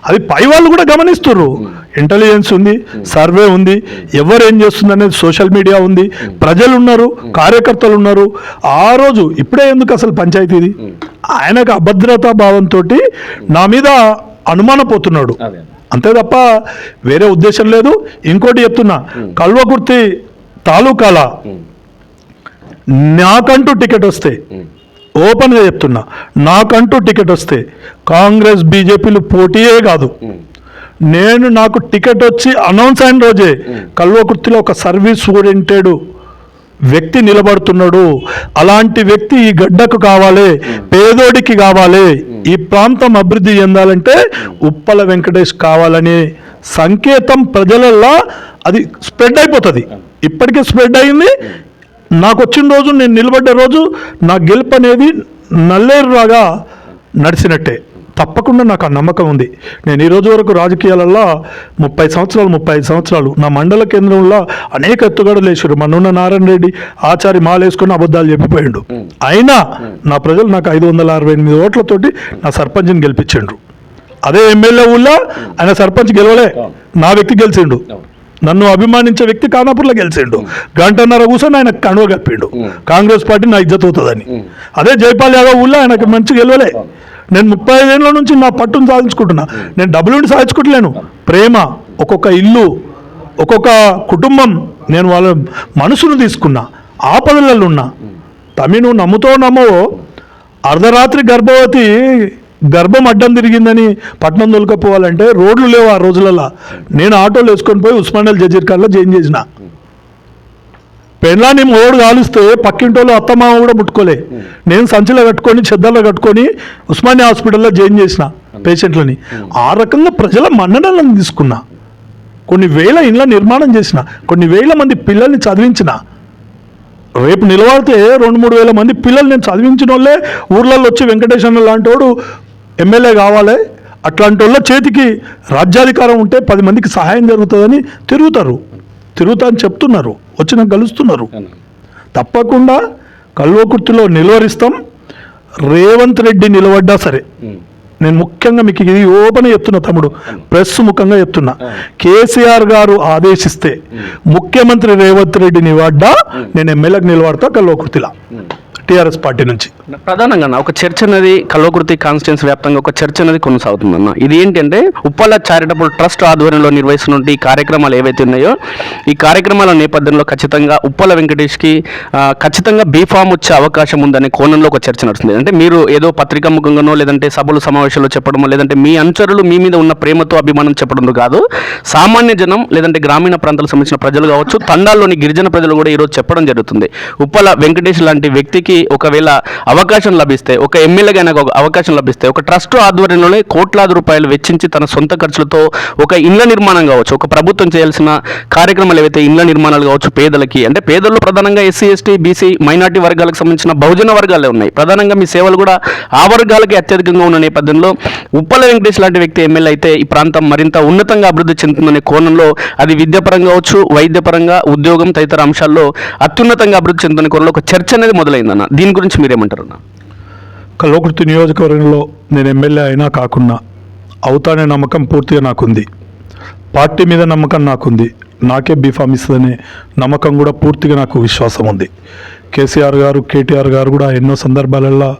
అది పై వాళ్ళు కూడా గమనిస్తున్నారు. ఇంటెలిజెన్స్ ఉంది, సర్వే ఉంది, ఎవరు ఏం చేస్తుంది అనేది సోషల్ మీడియా ఉంది, ప్రజలు ఉన్నారు, కార్యకర్తలు ఉన్నారు. ఆ రోజు ఇప్పుడే ఎందుకు అసలు పంచాయతీది? ఆయనకు అభద్రతా భావంతో నా మీద అనుమానపోతున్నాడు, అంతే తప్ప వేరే ఉద్దేశం లేదు. ఇంకోటి చెప్తున్నా, కల్వకుర్తి తాలూకాల నాకంటూ టికెట్ వస్తే, ఓపెన్గా చెప్తున్నా, నాకంటూ టికెట్ వస్తే కాంగ్రెస్ బీజేపీలు పోటీయే కాదు. నాకు టికెట్ వచ్చి అనౌన్స్ అయిన రోజే కల్వకుర్తిలో ఒక సర్వీస్ ఓరియంటెడ్ వ్యక్తి నిలబడుతున్నాడు. అలాంటి వ్యక్తి ఈ గడ్డకు కావాలి, పేదోడికి కావాలి, ఈ ప్రాంతం అభివృద్ధి చెందాలంటే ఉప్పల వెంకటేష్ కావాలనే సంకేతం ప్రజలల్లో అది స్ప్రెడ్ అయిపోతుంది. ఇప్పటికే స్ప్రెడ్ అయింది. నాకు వచ్చిన రోజు, నేను నిలబడ్డ రోజు నా గెలుపు అనేది నల్లేరులాగా నడిచినట్టే. తప్పకుండా నాకు ఆ నమ్మకం ఉంది. నేను ఈ రోజు వరకు రాజకీయాలలో 35 సంవత్సరాలు నా మండల కేంద్రంలో అనేక ఎత్తుగడలు వేసారు. మనున్న నారాయణ రెడ్డి ఆచారి మాలేసుకుని అబద్ధాలు చెప్పిపోయిండు. అయినా నా ప్రజలు నాకు 568 ఓట్లతోటి నా సర్పంచ్ని గెలిపించిండ్రు. అదే ఎమ్మెల్యే ఊళ్ళో ఆయన సర్పంచ్ గెలవలే, నా వ్యక్తి గెలిచిండు. నన్ను అభిమానించే వ్యక్తి ఖానాపూర్లో గెలిచిండు. గంటన్నర కూర్చొని ఆయన కనువ కప్పిండు, కాంగ్రెస్ పార్టీ నా ఇజ్జత్ అవుతుందని. అదే జైపాల్ యాదవ్ ఊళ్ళో ఆయనకు మంచి గెలవలే. నేను 35 ఏళ్ళ నుంచి నా పట్టును సాధించుకుంటున్నా. నేను డబ్బులు ఉండి సాధించుకుంటలేను. ప్రేమ, ఒక్కొక్క ఇల్లు, ఒక్కొక్క కుటుంబం, నేను వాళ్ళ మనసును తీసుకున్నా. ఆపదలలో ఉన్నా. తమ్మి, నమ్ముతో నమ్మవో, అర్ధరాత్రి గర్భవతి గర్భం అడ్డం తిరిగిందని పట్నం దొలకపోవాలంటే రోడ్లు లేవు ఆ రోజులలో. నేను ఆటోలు వేసుకొని పోయి ఉస్మానియా జజీర్ఖాన్లో జాయిన్ చేసిన. పెళ్ళాన్ని మోడు కాలుస్తే పక్కింటోళ్ళు అత్తమామ కూడా ముట్టుకోలే. నేను సంచిలో కట్టుకొని, చెద్దల్లో కట్టుకొని ఉస్మానియా హాస్పిటల్లో జాయిన్ చేసిన పేషెంట్లని. ఆ రకంగా ప్రజల మన్ననలను తీసుకున్నా. కొన్ని వేల ఇండ్ల నిర్మాణం చేసిన, కొన్ని వేల మంది పిల్లల్ని చదివించిన. రేపు నిలబడితే 2-3 వేల మంది పిల్లలు నేను చదివించిన వాళ్ళే ఊర్లలో వచ్చి వెంకటేశ్వర లాంటి వాడు ఎమ్మెల్యే కావాలి, అట్లాంటి వాళ్ళ చేతికి రాజ్యాధికారం ఉంటే 10 మందికి సహాయం జరుగుతుందని తిరుగుతా అని చెప్తున్నారు, వచ్చి నాకు కలుస్తున్నారు. తప్పకుండా కల్వకుర్తిలో నిలువరిస్తాం. రేవంత్ రెడ్డి నిలబడ్డా సరే, నేను ముఖ్యంగా మీకు ఇది ఓపెన్ చెప్తున్నా తమ్ముడు, ప్రెస్ ముఖంగా చెప్తున్నా, కేసీఆర్ గారు ఆదేశిస్తే ముఖ్యమంత్రి రేవంత్ రెడ్డి నిలబడ్డా నేను ఎమ్మెల్యేకి నిలబడతా కల్వకుర్తిలా, టీఆర్ఎస్ పార్టీ నుంచి. ప్రధానంగా ఒక చర్చ అనేది కల్వకుర్తి కాన్స్టిట్యున్సీ వ్యాప్తంగా ఒక చర్చ అనేది కొనసాగుతుందన్న. ఇది ఏంటంటే ఉప్పల చారిటబుల్ ట్రస్ట్ ఆధ్వర్యంలో నిర్వహిస్తున్న ఈ కార్యక్రమాలు ఏవైతే ఉన్నాయో, ఈ కార్యక్రమాల నేపథ్యంలో ఖచ్చితంగా ఉప్పల వెంకటేష్కి ఖచ్చితంగా బీఫామ్ వచ్చే అవకాశం ఉందనే కోణంలో ఒక చర్చ నడుస్తుంది. అంటే మీరు ఏదో పత్రికా ముఖంగానో, లేదంటే సభలు సమావేశాల్లో చెప్పడమో, లేదంటే మీ అనుచరులు మీ మీద ఉన్న ప్రేమతో అభిమానం చెప్పడం కాదు, సామాన్య జనం లేదంటే గ్రామీణ ప్రాంతాలకు సంబంధించిన ప్రజలు కావచ్చు, తండాల్లోని గిరిజన ప్రజలు కూడా ఈరోజు చెప్పడం జరుగుతుంది. ఉప్పల వెంకటేష్ లాంటి వ్యక్తికి ఒకవేళ అవకాశం లభిస్తే, ఒక ఎమ్మెల్యేగా ఆయనకు ఒక అవకాశం లభిస్తే, ఒక ట్రస్ట్ ఆధ్వర్యంలోనే కోట్లాది రూపాయలు వెచ్చించి తన సొంత ఖర్చులతో ఒక ఇళ్ల నిర్మాణం కావచ్చు, ఒక ప్రభుత్వం చేయాల్సిన కార్యక్రమాలు ఏవైతే ఇళ్ల నిర్మాణాలు కావచ్చు పేదలకి, అంటే పేదల్లో ప్రధానంగా ఎస్సీ ఎస్టీ బీసీ మైనార్టీ వర్గాలకు సంబంధించిన బహుజన వర్గాలే ఉన్నాయి. ప్రధానంగా మీ సేవలు కూడా ఆ వర్గాలకి అత్యధికంగా ఉన్న నేపథ్యంలో ఉప్పల వెంకటేష్ లాంటి వ్యక్తి ఎమ్మెల్యే అయితే ఈ ప్రాంతం మరింత ఉన్నతంగా అభివృద్ధి చెందుతుందనే కోణంలో, అది విద్యాపరంగా కావచ్చు, వైద్యపరంగా, ఉద్యోగం తదితర అంశాల్లో అత్యున్నతంగా అభివృద్ధి చెందుతున్న కోణంలో ఒక చర్చ అనేది మొదలైందన్న. దీని గురించి మీరేమంటారు అన్న? కల్వకుర్తి నియోజకవర్గంలో నేను ఎమ్మెల్యే అయినా కాకున్నా అవుతానే నమ్మకం పూర్తిగా నాకుంది. పార్టీ మీద నమ్మకం నాకుంది. నాకే బీఫామ్ ఇస్తుందనే నమ్మకం కూడా పూర్తిగా నాకు విశ్వాసం ఉంది. కేసీఆర్ గారు, కేటీఆర్ గారు కూడా ఎన్నో సందర్భాలలో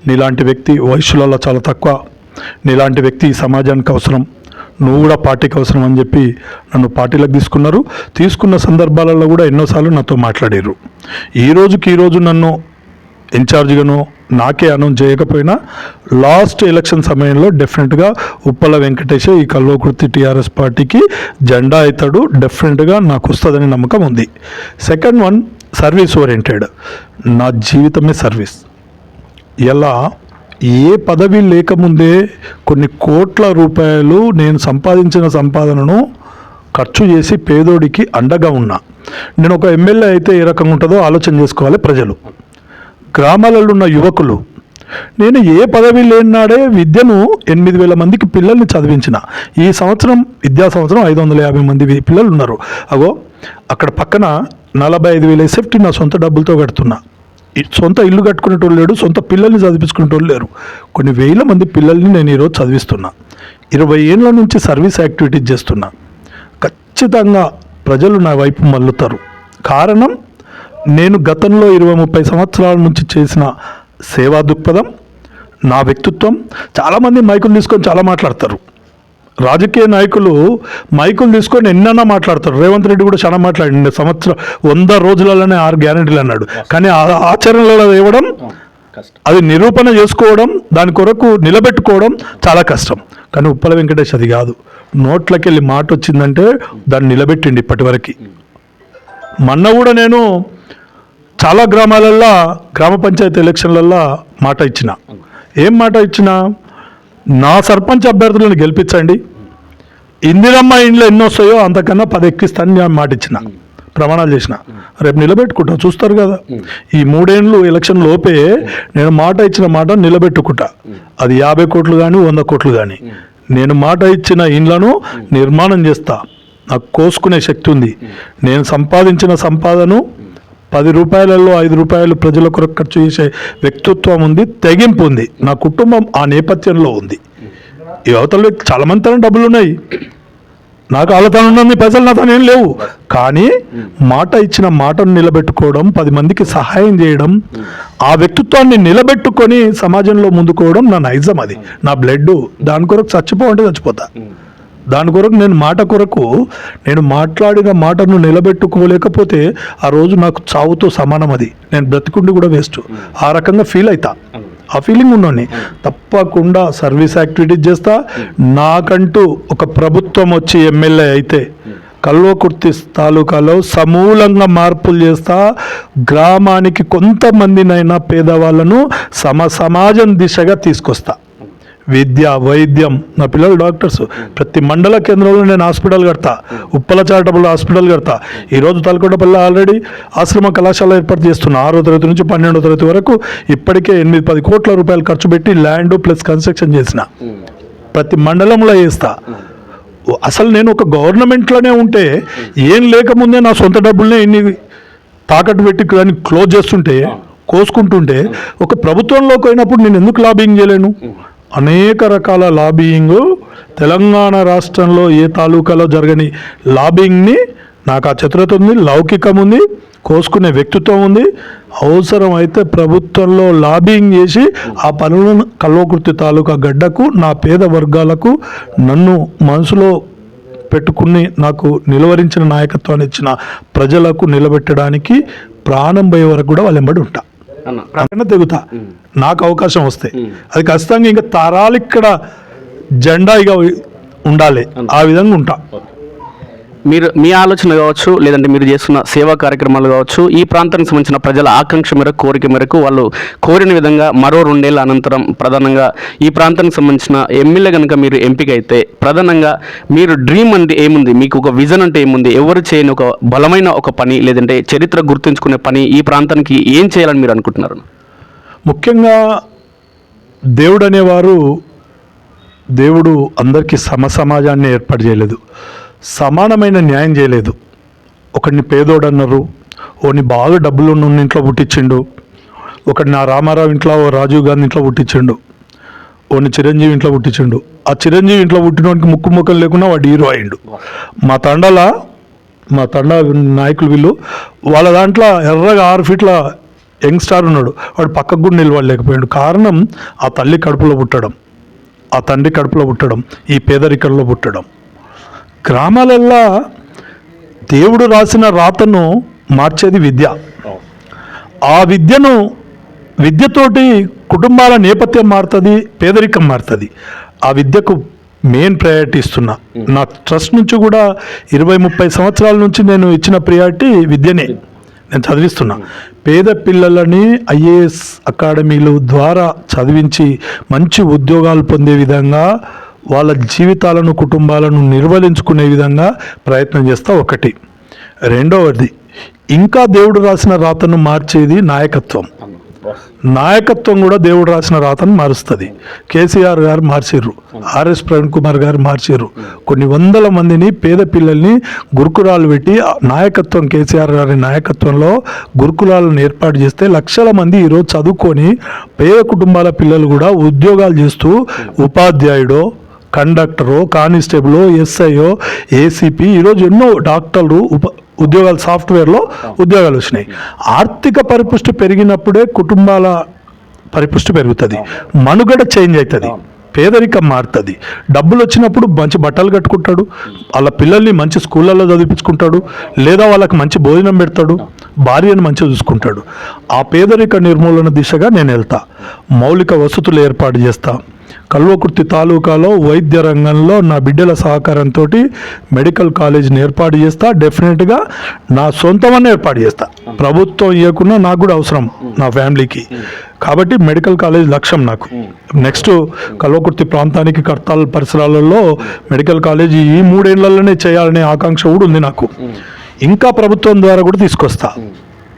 నీలాంటి వ్యక్తి వయసులలో చాలా తక్కువ, నీలాంటి వ్యక్తి ఈ సమాజానికి అవసరం, నువ్వు కూడా పార్టీకి అవసరం అని చెప్పి నన్ను పార్టీలకు తీసుకున్న సందర్భాలలో కూడా ఎన్నోసార్లు నాతో మాట్లాడారు. ఈ రోజు నన్ను ఇన్ఛార్జిగానో నాకే అనౌన్స్ చేయకపోయినా లాస్ట్ ఎలక్షన్ సమయంలో డెఫినెట్గా ఉప్పల వెంకటేష్ ఈ కల్వకుర్తి టీఆర్ఎస్ పార్టీకి జెండా అవుతాడు, డెఫినెట్గా నాకు వస్తుందని నమ్మకం ఉంది. Second one, service oriented. నా జీవితమే సర్వీస్. ఇలా ఏ పదవి లేకముందే కొన్ని కోట్ల రూపాయలు నేను సంపాదించిన సంపాదనను ఖర్చు చేసి పేదోడికి అండగా ఉన్నా. నేను ఒక ఎమ్మెల్యే అయితే ఏ రకంగా ఉంటుందో ఆలోచన చేసుకోవాలి ప్రజలు, గ్రామాలలో ఉన్న యువకులు. నేను ఏ పదవి లేనాడే విద్యను 8,000 మందికి పిల్లల్ని చదివించిన. ఈ సంవత్సరం విద్యా సంవత్సరం 550 మంది పిల్లలు ఉన్నారు. అగో అక్కడ పక్కన 45,000 ఎస్ఎఫ్టీ నా సొంత డబ్బులతో కడుతున్నా. సొంత ఇల్లు కట్టుకునేటోళ్ళు లేడు, సొంత పిల్లల్ని చదివించుకునేటోళ్ళు లేరు. కొన్ని వేల మంది పిల్లల్ని నేను ఈరోజు చదివిస్తున్నా. 20 ఏళ్ళ నుంచి సర్వీస్ యాక్టివిటీస్ చేస్తున్నా. ఖచ్చితంగా ప్రజలు నా వైపు మల్లుతారు. కారణం, నేను గతంలో 20-30 సంవత్సరాల నుంచి చేసిన సేవా దృక్పథం, నా వ్యక్తిత్వం. చాలామంది మైకులు తీసుకొని చాలా మాట్లాడతారు. రాజకీయ నాయకులు మైకులు తీసుకొని ఎన్నన్నా మాట్లాడతారు. రేవంత్ రెడ్డి కూడా చాలా మాట్లాడింది. 100 రోజులలోనే 6 గ్యారెంటీలు అన్నాడు. కానీ ఆచరణలో ఇవ్వడం, అది నిరూపణ చేసుకోవడం, దాని కొరకు నిలబెట్టుకోవడం చాలా కష్టం. కానీ ఉప్పల వెంకటేష్ అది కాదు. నోట్లకి వెళ్ళి మాట వచ్చిందంటే దాన్ని నిలబెట్టిండి ఇప్పటివరకు. మొన్న కూడా నేను చాలా గ్రామాలల్లో గ్రామ పంచాయతీ ఎలక్షన్లల్లో మాట ఇచ్చిన. ఏం మాట ఇచ్చిన? నా సర్పంచ్ అభ్యర్థులను గెలిపించండి, ఇందిరమ్మ ఇండ్లు ఎన్ని వస్తాయో అంతకన్నా 10 ఎక్కిస్తాను నేను మాట ఇచ్చిన, ప్రమాణాలు చేసిన. రేపు నిలబెట్టుకుంటా, చూస్తారు కదా. ఈ 3 ఏళ్ళు ఎలక్షన్ లోపే నేను మాట ఇచ్చిన మాట నిలబెట్టుకుంటా. అది 50 కోట్లు కానీ 100 కోట్లు కానీ. నేను మాట ఇచ్చిన ఇండ్లను నిర్మాణం చేస్తా. నాకు కోసుకునే శక్తి ఉంది. నేను సంపాదించిన సంపాదను 10 రూపాయలలో 5 రూపాయలు ప్రజల కొరకు ఖర్చు చేసే వ్యక్తిత్వం ఉంది, తెగింపు ఉంది. నా కుటుంబం ఆ నేపథ్యంలో ఉంది. ఈ అవతల చాలా మంది తన డబ్బులు ఉన్నాయి, నాకు వాళ్ళతను ఉన్నది, పైసలు నా తను ఏం లేవు. కానీ మాట ఇచ్చిన మాటను నిలబెట్టుకోవడం, 10 మందికి సహాయం చేయడం, ఆ వ్యక్తిత్వాన్ని నిలబెట్టుకొని సమాజంలో ముందుకోవడం నా నైజం. అది నా బ్లడ్. దాని కొరకు చచ్చిపోవంటే చచ్చిపోతా. దాని కొరకు నేను మాట కొరకు నేను మాట్లాడిన మాటను నిలబెట్టుకోలేకపోతే ఆ రోజు నాకు చావుతో సమానం. అది నేను బ్రతికుండి కూడా వేస్ట్. ఆ రకంగా ఫీల్ అవుతా. ఆ ఫీలింగ్ ఉన్నోని తప్పకుండా సర్వీస్ యాక్టివిటీస్ చేస్తా. నాకంటూ ఒక ప్రభుత్వం వచ్చి ఎమ్మెల్యే అయితే కల్వకుర్తి తాలూకాలో సమూలంగా మార్పులు చేస్తా. గ్రామానికి కొంతమందినైనా పేదవాళ్ళను సమాజం దిశగా తీసుకొస్తా. విద్య, వైద్యం, నా పిల్లలు డాక్టర్స్. ప్రతి మండల కేంద్రంలో నేను హాస్పిటల్ కడతా. ఉప్పల చారిటబుల్ హాస్పిటల్ కడతా. ఈరోజు తలకొండపల్లి ఆల్రెడీ ఆశ్రమ కళాశాల ఏర్పాటు చేస్తున్నా. 6వ తరగతి నుంచి 12వ తరగతి వరకు ఇప్పటికే 8-10 కోట్ల రూపాయలు ఖర్చు పెట్టి ల్యాండ్ ప్లస్ కన్స్ట్రక్షన్ చేసిన. ప్రతి మండలంలో చేస్తా. అసలు నేను ఒక గవర్నమెంట్లోనే ఉంటే ఏం లేకముందే నా సొంత డబ్బులనే ఇన్ని తాకట్టు పెట్టి దాన్ని క్లోజ్ చేస్తుంటే, కోసుకుంటుంటే, ఒక ప్రభుత్వంలోకి పోయినప్పుడు నేను ఎందుకు లాబింగ్ చేయలేను? అనేక రకాల లాబియింగ్ తెలంగాణ రాష్ట్రంలో ఏ తాలూకాలో జరగని లాబింగ్ని నాకు ఆ చతురత ఉంది, లౌకికం ఉంది, కోసుకునే వ్యక్తిత్వం ఉంది. అవసరం అయితే ప్రభుత్వంలో లాబింగ్ చేసి ఆ పనులను కల్వకుర్తి తాలూకా గడ్డకు, నా పేద వర్గాలకు, నన్ను మనసులో పెట్టుకుని నాకు నిలువరించిన నాయకత్వాన్ని ఇచ్చిన ప్రజలకు నిలబెట్టడానికి ప్రాణం పోయే వరకు కూడా వాళ్ళ వెంబడి ఉంటా. తెగుతా నాకు అవకాశం వస్తే. అది ఖచ్చితంగా ఇంకా తరాలు ఇక్కడ జెండా ఇక ఉండాలి. ఆ విధంగా ఉంటా. మీ ఆలోచన కావచ్చు, లేదంటే మీరు చేస్తున్న సేవా కార్యక్రమాలు కావచ్చు, ఈ ప్రాంతానికి సంబంధించిన ప్రజల ఆకాంక్ష మేరకు, కోరిక మేరకు వాళ్ళు కోరిన విధంగా మరో 2 ఏళ్ల అనంతరం ప్రధానంగా ఈ ప్రాంతానికి సంబంధించిన ఎమ్మెల్యే కనుక మీరు ఎంపిక అయితే ప్రధానంగా మీరు డ్రీమ్ అంటే ఏముంది, మీకు ఒక విజన్ అంటే ఏముంది, ఎవరు చేయని ఒక బలమైన ఒక పని, లేదంటే చరిత్ర గుర్తుంచుకునే పని ఈ ప్రాంతానికి ఏం చేయాలని మీరు అనుకుంటున్నారు? ముఖ్యంగా దేవుడు అందరికీ సమాజాన్ని ఏర్పాటు చేయలేదు, సమానమైన న్యాయం చేయలేదు. ఒకడిని పేదోడు అన్నారు, ఓని బాగా డబ్బులు ఉన్న ఇంట్లో పుట్టించిండు, ఒకటి నా రామారావు ఇంట్లో, ఓ రాజీవ్ గాంధీ ఇంట్లో పుట్టించిండు, ఓని చిరంజీవి ఇంట్లో పుట్టించిండు. ఆ చిరంజీవి ఇంట్లో పుట్టినోడికి ముఖం లేకుండా వాడు హీరో అయిండు. మా తండ నాయకులు వీళ్ళు, వాళ్ళ దాంట్లో ఎర్రగా 6 ఫీట్ల యంగ్ స్టార్ ఉన్నాడు, వాడు పక్కకు కూడా నిలబడలేకపోయాడు. కారణం ఆ తల్లి కడుపులో పుట్టడం, ఆ తండ్రి కడుపులో పుట్టడం, ఈ పేదరికంలో పుట్టడం. గ్రామాలల్లో దేవుడు రాసిన రాతను మార్చేది విద్య. ఆ విద్యతోటి కుటుంబాల నేపథ్యం మారుతుంది, పేదరికం మారుతుంది. ఆ విద్యకు మెయిన్ ప్రయారిటీ ఇస్తున్నా. నా ట్రస్ట్ నుంచి కూడా 20-30 సంవత్సరాల నుంచి నేను ఇచ్చిన ప్రయారిటీ విద్యనే. నేను చదివిస్తున్నా. పేద పిల్లలని ఐఏఎస్ అకాడమీలు ద్వారా చదివించి మంచి ఉద్యోగాలు పొందే విధంగా, వాళ్ళ జీవితాలను, కుటుంబాలను నిర్వహించుకునే విధంగా ప్రయత్నం చేస్తా. ఒకటి. రెండవది, ఇంకా దేవుడు రాసిన రాతను మార్చేది నాయకత్వం. నాయకత్వం కూడా దేవుడు రాసిన రాతను మారుస్తుంది. కేసీఆర్ గారు మార్చిర్రు, ఆర్ఎస్ ప్రవీణ్ కుమార్ గారు మార్చిర్రు. కొన్ని వందల మందిని, పేద పిల్లల్ని గురుకులాలు పెట్టి నాయకత్వం, కేసీఆర్ గారి నాయకత్వంలో గురుకులాలను ఏర్పాటు చేస్తే లక్షల మంది ఈరోజు చదువుకొని పేద కుటుంబాల పిల్లలు కూడా ఉద్యోగాలు చేస్తూ ఉపాధ్యాయుడో, కండక్టరో, కానిస్టేబుల్, ఎస్ఐఓ, ఏసీపీ, ఈరోజు ఎన్నో డాక్టర్లు ఉద్యోగాలు, సాఫ్ట్వేర్లో ఉద్యోగాలు వచ్చినాయి. ఆర్థిక పరిపుష్టి పెరిగినప్పుడే కుటుంబాల పరిపుష్టి పెరుగుతుంది, మనుగడ చేంజ్ అవుతుంది, పేదరికం మారుతుంది. డబ్బులు వచ్చినప్పుడు మంచి బట్టలు కట్టుకుంటాడు, వాళ్ళ పిల్లల్ని మంచి స్కూళ్ళల్లో చదివించుకుంటాడు, లేదా వాళ్ళకి మంచి భోజనం పెడతాడు, భార్యను మంచిగా చూసుకుంటాడు. ఆ పేదరిక నిర్మూలన దిశగా నేను వెళ్తా. మౌలిక వసతులు ఏర్పాటు చేస్తా. కల్వకుర్తి తాలూకాలో వైద్య రంగంలో నా బిడ్డల సహకారంతో మెడికల్ కాలేజీని ఏర్పాటు చేస్తా. డెఫినెట్గా నా సొంతమని ఏర్పాటు చేస్తా. ప్రభుత్వం ఇవ్వకుండా నాకు కూడా అవసరం నా ఫ్యామిలీకి. కాబట్టి మెడికల్ కాలేజ్ లక్ష్యం నాకు. నెక్స్ట్ కల్వకుర్తి ప్రాంతానికి, కర్తాల్ పరిసరాలలో మెడికల్ కాలేజీ ఈ 3 ఏళ్లలోనే చేయాలనే ఆకాంక్ష కూడా ఉంది నాకు. ఇంకా ప్రభుత్వం ద్వారా కూడా తీసుకొస్తా.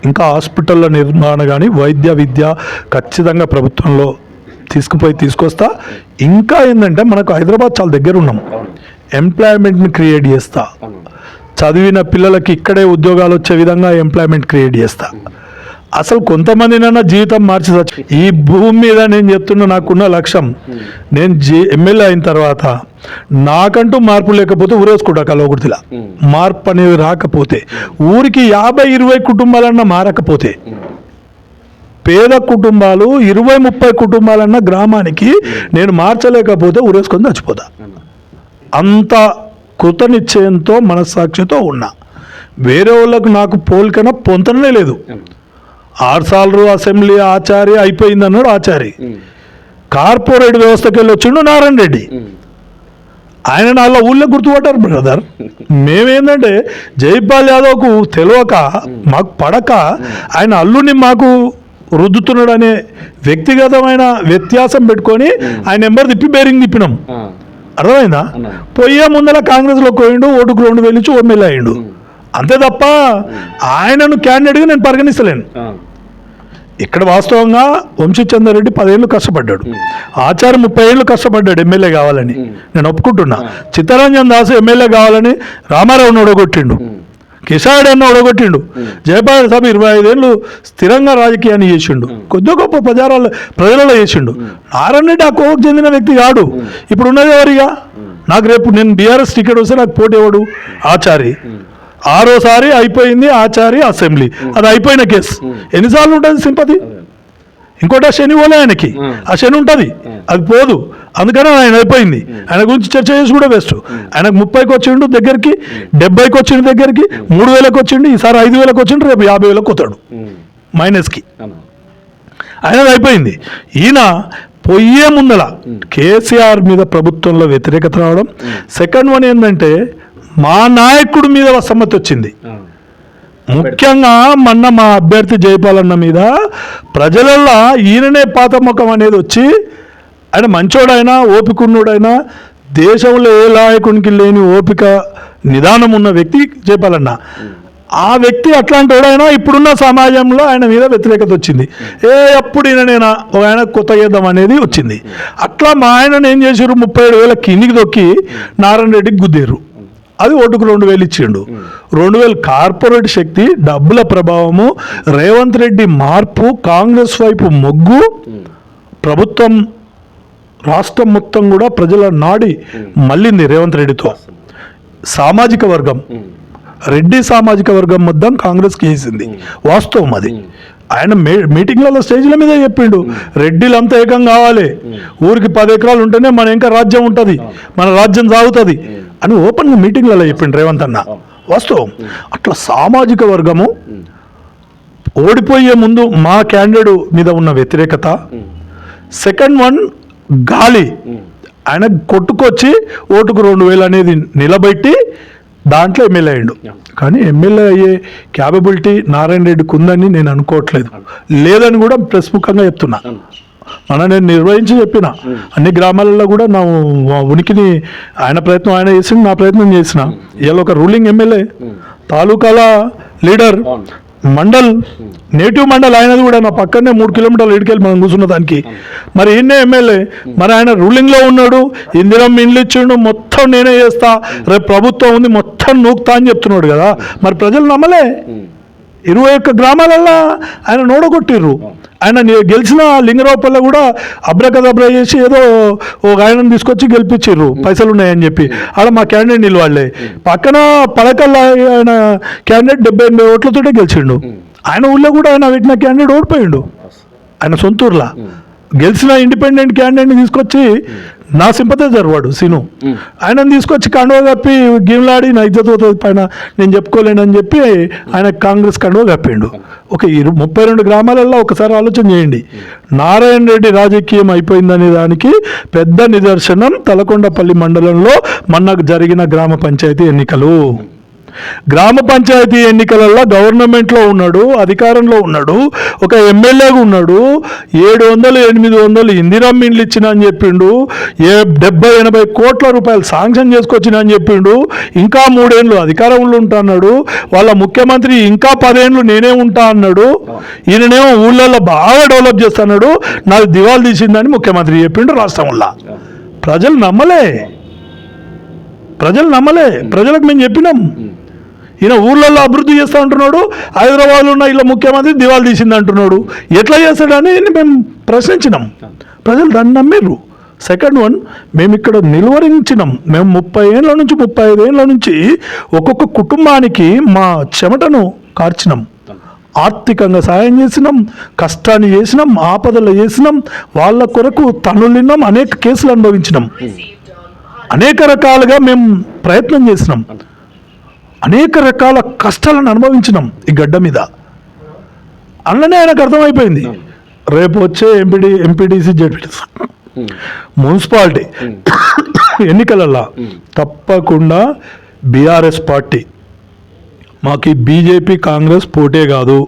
ఇంకా హాస్పిటళ్ళ నిర్మాణం కానీ, వైద్య విద్య ఖచ్చితంగా ప్రభుత్వంలో తీసుకొస్తా. ఇంకా ఏంటంటే మనకు హైదరాబాద్ చాలా దగ్గర ఉన్నాం, ఎంప్లాయ్మెంట్ని క్రియేట్ చేస్తా. చదివిన పిల్లలకి ఇక్కడే ఉద్యోగాలు వచ్చే విధంగా ఎంప్లాయ్మెంట్ క్రియేట్ చేస్తా. అసలు కొంతమందినైనా జీవితం మార్చి ఈ భూమి మీద నేను చెప్తున్నా, నాకున్న లక్ష్యం, నేను ఎమ్మెల్యే అయిన తర్వాత నాకంటూ మార్పు లేకపోతే ఊరేసుకుంటా. కల్వకుర్తిలా మార్పు అనేది రాకపోతే, ఊరికి 50-20 కుటుంబాలన్నా మారకపోతే, పేద కుటుంబాలు 20-30 కుటుంబాలన్న గ్రామానికి నేను మార్చలేకపోతే ఊరేసుకొని చచ్చిపోతా. అంత కృతనిశ్చయంతో, మనస్సాక్షితో ఉన్నా. వేరే వాళ్ళకు నాకు పోలికన పొంతనే లేదు. 6 సార్లు అసెంబ్లీ ఆచారి అయిపోయింది అన్నాడు ఆచారి. కార్పొరేట్ వ్యవస్థకి వెళ్ళి వచ్చిండు నారాయణ రెడ్డి. ఆయన నాలో ఊళ్ళో గుర్తుపట్టారు బ్రదర్. మేమేంటంటే జైపాల్ యాదవ్కు తెలియక, మాకు పడక, ఆయన అల్లుని మాకు రుద్దుతున్నాడు అనే వ్యక్తిగతమైన వ్యత్యాసం పెట్టుకొని ఆయన నెంబర్ తిప్పి బేరింగ్ తిప్పినాం. అర్థమైందా? పోయే ముందర కాంగ్రెస్లో పోయిండు, ఓటుకు 2 వేలు ఇచ్చి ఎమ్మెల్యే అయ్యిండు. అంతే తప్ప ఆయనను క్యాండిడేట్గా నేను పరిగణిస్తలేను. ఇక్కడ వాస్తవంగా వంశీచంద్రారెడ్డి 10 ఏళ్ళు కష్టపడ్డాడు, ఆచార్య 30 ఏళ్ళు కష్టపడ్డాడు ఎమ్మెల్యే కావాలని. నేను ఒప్పుకుంటున్నా. చిత్తరంజన్ దాసు ఎమ్మెల్యే కావాలని రామారావుని ఓడగొట్టిండు, కిషాడ్ అన్న ఓడగొట్టిండు, జయపాల్ సాబ్ 25 ఏళ్ళు స్థిరంగా రాజకీయాన్ని చేసిండు, కొద్ది గొప్ప ప్రజలలో చేసిండు. నారాయణ రెడ్డి ఆ కోవకు చెందిన వ్యక్తి కాడు. ఇప్పుడు ఉన్నది ఎవరిగా? నాకు రేపు నేను బీఆర్ఎస్ టికెట్ వస్తే నాకు పోటీ ఎవడు? ఆచారి. 6ఓసారి అయిపోయింది ఆచారి అసెంబ్లీ, అది అయిపోయిన కేసు. ఎన్నిసార్లు ఉంటుంది సింపతి? ఇంకోటి ఆ శని పోలే ఆయనకి, ఆ శని ఉంటుంది, అది పోదు. అందుకని ఆయన అయిపోయింది. ఆయన గురించి చర్చ చేసి కూడా బెస్ట్. ఆయనకు 30కి వచ్చిండు దగ్గరికి, 70కి వచ్చిండు దగ్గరికి, 3000కి వచ్చిండు, ఈసారి 5000కి వచ్చిండు, రేపు 50,000కి వస్తాడు మైనస్కి. ఆయనది అయిపోయింది. ఈయన పోయే ముందల కేసీఆర్ మీద ప్రభుత్వంలో వ్యతిరేకత రావడం. సెకండ్ వన్ ఏంటంటే మా నాయకుడి మీద అసమ్మతి వచ్చింది. ముఖ్యంగా మొన్న మా అభ్యర్థి జయపాలన్న మీద ప్రజలల్లో ఈయననే పాత ముఖం అనేది వచ్చి, ఆయన మంచోడైనా ఓపికన్నోడైనా దేశంలో ఏ నాయకునికి లేని ఓపిక నిదానం ఉన్న వ్యక్తి జయపాలన్న. ఆ వ్యక్తి అట్లాంటి వాడైనా ఇప్పుడున్న సమాజంలో ఆయన మీద వ్యతిరేకత వచ్చింది. ఎప్పుడు ఈయననేనా ఆయన కొత్త చేద్దాం అనేది వచ్చింది. అట్లా మా ఆయనను ఏం చేశారు, 37,000 కిందికి తొక్కి నారాయణ రెడ్డికి గుద్దేరు. అది ఓటుకు 2,000 ఇచ్చిండు. 2,000 కార్పొరేట్ శక్తి, డబ్బుల ప్రభావము, రేవంత్ రెడ్డి మార్పు, కాంగ్రెస్ వైపు మొగ్గు, ప్రభుత్వం రాష్ట్రం మొత్తం కూడా ప్రజల నాడి మళ్ళింది రేవంత్ రెడ్డితో. సామాజిక వర్గం, రెడ్డి సామాజిక వర్గం మొత్తం కాంగ్రెస్కి వేసింది. వాస్తవం అది. ఆయన మీటింగ్లలో స్టేజ్ల మీద చెప్పిండు, రెడ్డిలంతా ఏకం కావాలి, ఊరికి 10 ఎకరాలు ఉంటేనే మన ఇంకా రాజ్యం ఉంటుంది, మన రాజ్యం సాగుతుంది అని ఓపెన్గా మీటింగ్లలో చెప్పిండు రేవంత్ అన్న. వాస్తవం. అట్లా సామాజిక వర్గము ఓడిపోయే ముందు మా క్యాండిడేట్ మీద ఉన్న వ్యతిరేకత, సెకండ్ వన్ గాలి, ఆయన కొట్టుకొచ్చి ఓటుకు 2,000 అనేది నిలబెట్టి దాంట్లో ఎమ్మెల్యే అయ్యిండు. కానీ ఎమ్మెల్యే అయ్యే క్యాపబిలిటీ నారాయణ రెడ్డికి ఉందని నేను అనుకోవట్లేదు, లేదని కూడా ప్రెస్ ముఖంగా చెప్తున్నా. నేను నిర్వహించి చెప్పిన అన్ని గ్రామాలలో కూడా నా ఉనికిని, ఆయన ప్రయత్నం ఆయన చేసిన, నా ప్రయత్నం చేసిన. ఇవాళ ఒక రూలింగ్ ఎమ్మెల్యే, తాలూకాల లీడర్, మండల్, నేటివ్ మండల్ ఆయనది కూడా నా పక్కనే 3 కిలోమీటర్లు ఇటుకెళ్ళి మనం కూర్చున్న దానికి. మరి ఈయనే ఎమ్మెల్యే, మరి ఆయన రూలింగ్లో ఉన్నాడు, ఇందిరమ్మ ఇండ్లు ఇచ్చిండు, మొత్తం నేనే చేస్తా, రేపు ప్రభుత్వం ఉంది మొత్తం నూకుతా అని చెప్తున్నాడు కదా. మరి ప్రజలు నమ్మలే. 21 గ్రామాలల్లో ఆయన నోడగొట్టిర్రు. ఆయన గెలిచిన లింగరావుపల్లి కూడా అబ్రకదబ్రా చేసి ఏదో ఒక ఆయనను తీసుకొచ్చి గెలిపించారు, పైసలు ఉన్నాయని చెప్పి. ఆడ మా క్యాండిడేట్ నిలవాళ్లే. పక్కన పడకల్లా ఆయన క్యాండిడేట్ 78 ఓట్లతోటే గెలిచిండు. ఆయన ఊళ్ళో కూడా ఆయన పెట్టిన క్యాండిడేట్ ఓడిపోయిండు. ఆయన సొంతూరులా గెలిచిన ఇండిపెండెంట్ క్యాండిడేట్ని తీసుకొచ్చి, నా సింపథైజర్ వాడు సీను, ఆయనను తీసుకొచ్చి కండువ కప్పి గేమ్లాడి నా ఇజ్జత్ పైన నేను చెప్పుకోలేనని చెప్పి ఆయన కాంగ్రెస్ కండువ కప్పిండు. ఒక 32 గ్రామాలలో ఒకసారి ఆలోచన చేయండి. నారాయణ రెడ్డి రాజకీయం అయిపోయిందనే దానికి పెద్ద నిదర్శనం తలకొండపల్లి మండలంలో మొన్న జరిగిన గ్రామ పంచాయతీ ఎన్నికలు. గ్రామ పంచాయతీ ఎన్నికలలో గవర్నమెంట్లో ఉన్నాడు, అధికారంలో ఉన్నాడు, ఒక ఎమ్మెల్యేగా ఉన్నాడు, 700-800 ఇందిరమ్మ ఇండ్లు ఇచ్చిన అని చెప్పిండు, 70-80 కోట్ల రూపాయలు శాంక్షన్ చేసుకొచ్చిన అని చెప్పిండు, ఇంకా 3 ఏళ్ళు అధికారంలో ఉంటా అన్నాడు, వాళ్ళ ముఖ్యమంత్రి ఇంకా 10 ఏళ్ళు నేనే ఉంటా అన్నాడు, ఈయననేమో ఊళ్ళల్లో బాగా డెవలప్ చేస్తున్నాడు, నాకు దివాలు తీసిందని ముఖ్యమంత్రి చెప్పిండు రాష్ట్రంలో. ప్రజలు నమ్మలే. ప్రజలకు మేము చెప్పినాం, ఈయన ఊళ్ళల్లో అభివృద్ధి చేస్తూ అంటున్నాడు, హైదరాబాద్లో ఉన్న ఇలా ముఖ్యమంత్రి దివాలు తీసింది అంటున్నాడు. ఎట్లా చేస్తాడని మేము ప్రశ్నించినాం. ప్రజలు దాన్ని నమ్మిర్రు. సెకండ్ వన్, మేము ఇక్కడ నిలువరించినాం. మేము 30 ఏళ్ళ నుంచి 35 ఏళ్ళ నుంచి ఒక్కొక్క కుటుంబానికి మా చెమటను కార్చినాం, ఆర్థికంగా సాయం చేసినాం, కష్టాన్ని చేసినాం, ఆపదలు చేసినాం, వాళ్ళ కొరకు తన్నులిన్నాం, అనేక కేసులు అనుభవించినాం, అనేక రకాలుగా మేము ప్రయత్నం చేసినాం, అనేక రకాల కష్టాలను అనుభవించినాం ఈ గడ్డ మీద. అందులోనే ఆయనకు అర్థమైపోయింది, రేపు వచ్చే ఎంపీటీసీ జెడ్పీటీసీ మున్సిపాలిటీ ఎన్నికలలో తప్పకుండా బీఆర్ఎస్ పార్టీ, మాకు బీజేపీ కాంగ్రెస్ పోటే కాదు,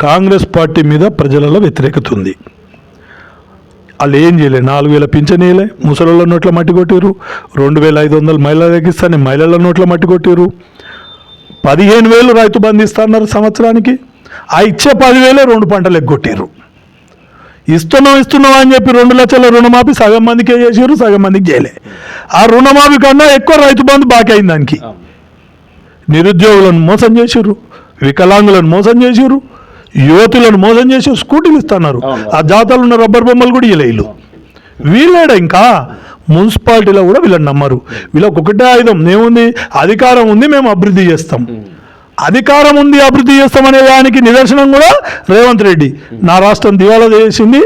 కాంగ్రెస్ పార్టీ మీద ప్రజలలో వ్యతిరేకత ఉంది. వాళ్ళు ఏం చేయలే, 4,000 పింఛన్ వేయలే, ముసలోళ్ళ నోట్ల మట్టి కొట్టిరు, 2,500 మహిళల ఎక్కిస్తానే మహిళల నోట్ల మట్టి కొట్టిరు, 15,000 రైతు బంధు ఇస్తున్నారు సంవత్సరానికి, ఆ ఇచ్చే 10,000 2 పంటలు ఎగ్గొట్టిరు. ఇస్తున్నాం అని చెప్పి 2 లక్షల రుణమాఫీ సగం మందికే చేసారు, సగం మందికి చేయలే. ఆ రుణమాఫీ కన్నా ఎక్కువ రైతు బంధు బాకీ అయింది దానికి. నిరుద్యోగులను మోసం చేసారు, వికలాంగులను మోసం చేసారు, యువతులను మోసం చేసి స్కూటీలు ఇస్తున్నారు. ఆ జాతరలో ఉన్న రబ్బర్ బొమ్మలు కూడా ఇవ్వలేరు. వీళ్ళేడ ఇంకా మున్సిపాలిటీలో కూడా వీళ్ళని నమ్మరు. వీళ్ళకి ఒకటే ఆయుధం ఏముంది, అధికారం ఉంది, మేము అభివృద్ధి చేస్తాం. అధికారం ఉంది, అభివృద్ధి చేస్తాం అనే దానికి నిదర్శనం కూడా రేవంత్ రెడ్డి. నా రాష్ట్రం దివాలా చేసింది,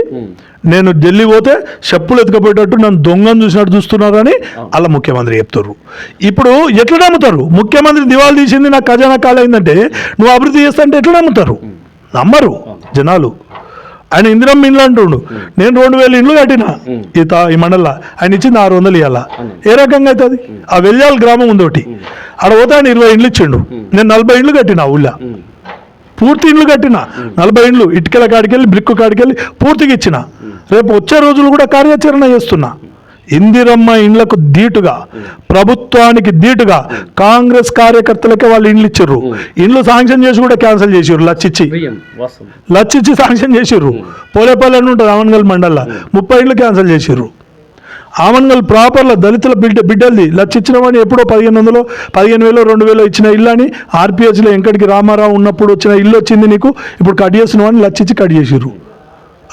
నేను ఢిల్లీ పోతే చెప్పులు ఎత్తుకపోయేటట్టు నన్ను దొంగను చూసినట్టు చూస్తున్నారని అలా ముఖ్యమంత్రి చెప్తారు. ఇప్పుడు ఎట్లా నమ్ముతారు? ముఖ్యమంత్రి దివాలా తీసింది, నాకు ఖజానా కాలైందంటే నువ్వు అభివృద్ధి చేస్తా అంటే ఎట్లా నమ్ముతారు? నమ్మరు జనాలు. ఆయన ఇందిరమ్మ ఇండ్లు అంటుండు, నేను 2000 ఇండ్లు కట్టిన ఈ మండలంలో, ఆయన ఇచ్చింది 600 ఇవ్వాల. ఏ రకంగా అవుతుంది? ఆ వెల్యాల గ్రామం ఉంది ఒకటి, ఆడ పోతే ఆయన 20 ఇండ్లు ఇచ్చిండు, నేను 40 ఇండ్లు కట్టిన ఊళ్ళో, పూర్తి ఇండ్లు కట్టిన 40 ఇండ్లు, ఇటుకల కాడికెళ్ళి బ్రిక్కు కాడికెళ్ళి పూర్తిగా ఇచ్చిన. రేపు వచ్చే రోజులు కూడా కార్యాచరణ చేస్తున్నా. ఇందిరమ్మ ఇండ్లకు ధీటుగా, ప్రభుత్వానికి ధీటుగా కాంగ్రెస్ కార్యకర్తలకే వాళ్ళు ఇండ్లు ఇచ్చారు. ఇండ్లు శాంక్షన్ చేసి కూడా క్యాన్సిల్ చేసారు, లచ్చిచ్చి శాంక్షన్ చేసారు. పోలేపల్లి అని ఉంటుంది ఆమన్గల్ మండల్లో, 30 ఇండ్లు క్యాన్సిల్ చేసారు. ఆమన్గల్ ప్రాపర్లో దళితుల బిడ్డలది లచ్చిచ్చినవని ఎప్పుడో 1500, 15,000, 2,000 ఇచ్చిన ఇల్లు అని ఆర్పిఎస్లో వెంకటికి రామారావు ఉన్నప్పుడు వచ్చిన ఇల్లు వచ్చింది నీకు, ఇప్పుడు కట్ చేసినవని లచ్చిచ్చి కట్ చేసారు.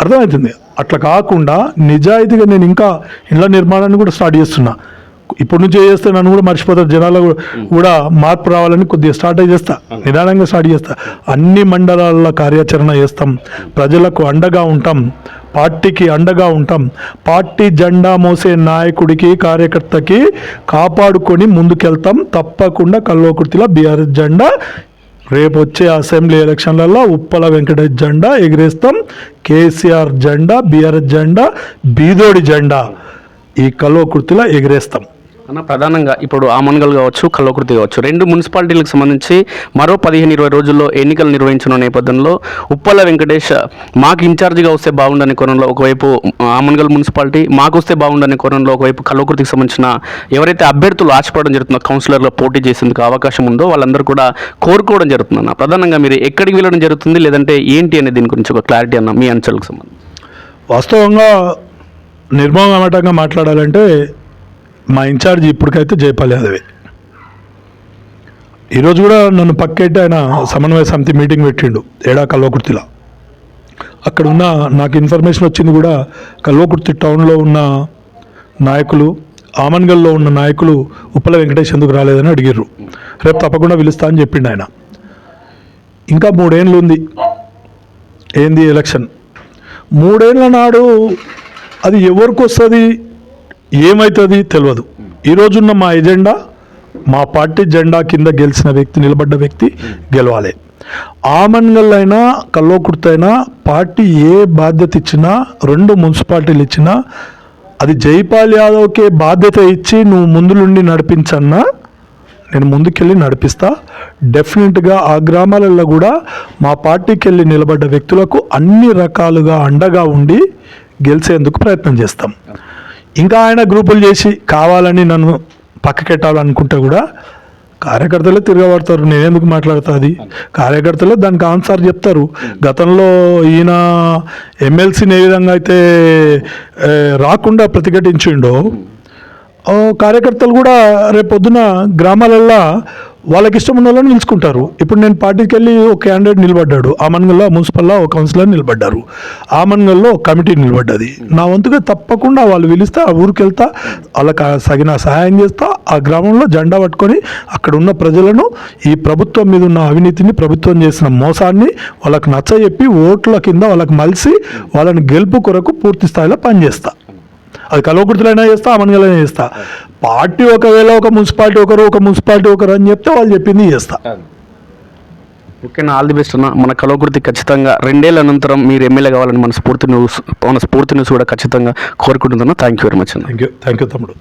అర్థమవుతుంది? అట్లా కాకుండా నిజాయితీగా నేను ఇంకా ఇళ్ల నిర్మాణాన్ని కూడా స్టార్ట్ చేస్తున్నా. ఇప్పటి నుంచే చేస్తే నన్ను కూడా మర్చిపోతారు జనాలు, కూడా మార్పు రావాలని కొద్దిగా స్టార్ట్ చేస్తా, నిదానంగా స్టార్ట్ చేస్తా. అన్ని మండలాల్లో కార్యాచరణ చేస్తాం, ప్రజలకు అండగా ఉంటాం, పార్టీకి అండగా ఉంటాం. పార్టీ జెండా మోసే నాయకుడికి కార్యకర్తకి కాపాడుకొని ముందుకెళ్తాం. తప్పకుండా కల్వకుర్తిలో బీఆర్ఎస్ జెండా రేపు వచ్చే అసెంబ్లీ ఎలక్షన్లలో ఉప్పల వెంకటేష్ జెండా ఎగిరేస్తాం. కేసీఆర్ జెండా, బీఆర్ఎస్ జెండా, బీదోడి జెండా ఈ కల్వకుర్తిలో ఎగిరేస్తాం. అన్న, ప్రధానంగా ఇప్పుడు ఆమన్గల్ కావచ్చు, కల్వకుర్తి కావచ్చు, 2 మున్సిపాలిటీలకు సంబంధించి మరో 15-20 రోజుల్లో ఎన్నికలు నిర్వహించిన నేపథ్యంలో ఉప్పల వెంకటేష్ మాకు ఇన్ఛార్జిగా వస్తే బాగుండని కోణంలో ఒకవైపు ఆమన్గల్ మున్సిపాలిటీ, మాకు వస్తే బాగుండని కోణంలో ఒకవైపు కల్వకుర్తికి సంబంధించిన ఎవరైతే అభ్యర్థులు ఆశపడడం జరుగుతుందో, కౌన్సిలర్లో పోటీ చేసేందుకు అవకాశం ఉందో వాళ్ళందరూ కూడా కోరుకోవడం జరుగుతుందన్న. ప్రధానంగా మీరు ఎక్కడికి వెళ్ళడం జరుగుతుంది, లేదంటే ఏంటి అనే దీని గురించి ఒక క్లారిటీ అన్న మీ అంశాలకు సంబంధించి. వాస్తవంగా నిర్మోహమాటంగా మాట్లాడాలంటే మా ఇన్ఛార్జి ఇప్పటికైతే జయపాల్ యాదవే. ఈరోజు కూడా నన్ను పక్కెట్టి ఆయన సమన్వయ సమితి మీటింగ్ పెట్టిండు కల్వకుర్తిలో. అక్కడ ఉన్న నాకు ఇన్ఫర్మేషన్ వచ్చింది కూడా, కల్వకుర్తి టౌన్లో ఉన్న నాయకులు, ఆమన్గల్లో ఉన్న నాయకులు ఉప్పల వెంకటేష్ ఎందుకు రాలేదని అడిగారు. రేపు తప్పకుండా పిలుస్తా అని చెప్పిండు ఆయన. ఇంకా 3 ఏళ్ళు ఉంది, ఏంది ఎలక్షన్. 3 ఏళ్ళ నాడు అది ఎవరికి వస్తుంది, ఏమవుతుంది తెలియదు. ఈరోజున్న మా ఎజెండా, మా పార్టీ జెండా కింద గెలిచిన వ్యక్తి, నిలబడ్డ వ్యక్తి గెలవాలి. ఆమన్గల్ అయినా కల్వకుర్తి అయినా పార్టీ ఏ బాధ్యత ఇచ్చినా, 2 మున్సిపాలిటీలు ఇచ్చినా అది జైపాల్ యాదవ్కే బాధ్యత ఇచ్చి నువ్వు ముందులుండి నడిపించన్నా నేను ముందుకెళ్ళి నడిపిస్తా. డెఫినెట్గా ఆ గ్రామాలలో కూడా మా పార్టీకి వెళ్ళి నిలబడ్డ వ్యక్తులకు అన్ని రకాలుగా అండగా ఉండి గెలిచేందుకు ప్రయత్నం చేస్తాం. ఇంకా ఆయన గ్రూపులు చేసి కావాలని నన్ను పక్కకెట్టాలనుకుంటే కూడా కార్యకర్తలే తిరగబడతారు. నేనెందుకు మాట్లాడతా? అది కార్యకర్తలే దానికి ఆన్సర్ చెప్తారు. గతంలో ఈయన ఎమ్మెల్సీని ఏ విధంగా అయితే రాకుండా ప్రతిఘటించిండో, కార్యకర్తలు కూడా రేపొద్దున గ్రామాలల్లో వాళ్ళకి ఇష్టం ఉన్న వాళ్ళని నిలుచుకుంటారు. ఇప్పుడు నేను పార్టీకి వెళ్ళి ఒక క్యాండిడేట్ నిలబడ్డాడు, ఆమన్గల్లో మున్సిపల్లో ఒక కౌన్సిలర్ నిలబడ్డారు, ఆమన్గల్లో ఒక కమిటీ నిలబడ్డది. నా వంతుగా తప్పకుండా వాళ్ళు పిలిస్తే ఆ ఊరికి వెళ్తా, వాళ్ళకి సగిన సహాయం చేస్తా. ఆ గ్రామంలో జెండా పట్టుకొని అక్కడ ఉన్న ప్రజలను, ఈ ప్రభుత్వం మీద ఉన్న అవినీతిని, ప్రభుత్వం చేసిన మోసాన్ని వాళ్ళకి నచ్చజెప్పి ఓట్ల కింద వాళ్ళకి మలిసి వాళ్ళని గెలుపు కొరకు పూర్తి స్థాయిలో పనిచేస్తా. అది కల్వకుర్తిలోనే చేస్తా, ఆమన్గల్లోనే చేస్తా. పార్టీ ఒకవేళ ఒక మున్సిపాలిటీ ఒకరు అని చెప్తే వాళ్ళు చెప్పింది చేస్తా. ఓకేనా, ఆల్ ది బెస్ట్ అన్న. మన కల్వకుర్తి ఖచ్చితంగా 2 ఏళ్ల అనంతరం మీరు ఎమ్మెల్యే కావాలని మన స్ఫూర్తి న్యూస్ కూడా ఖచ్చితంగా కోరుకుంటుందన్న. థ్యాంక్ యూ వెరీ మచ్ అన్న. థ్యాంక్ యూ తమ్ముడు.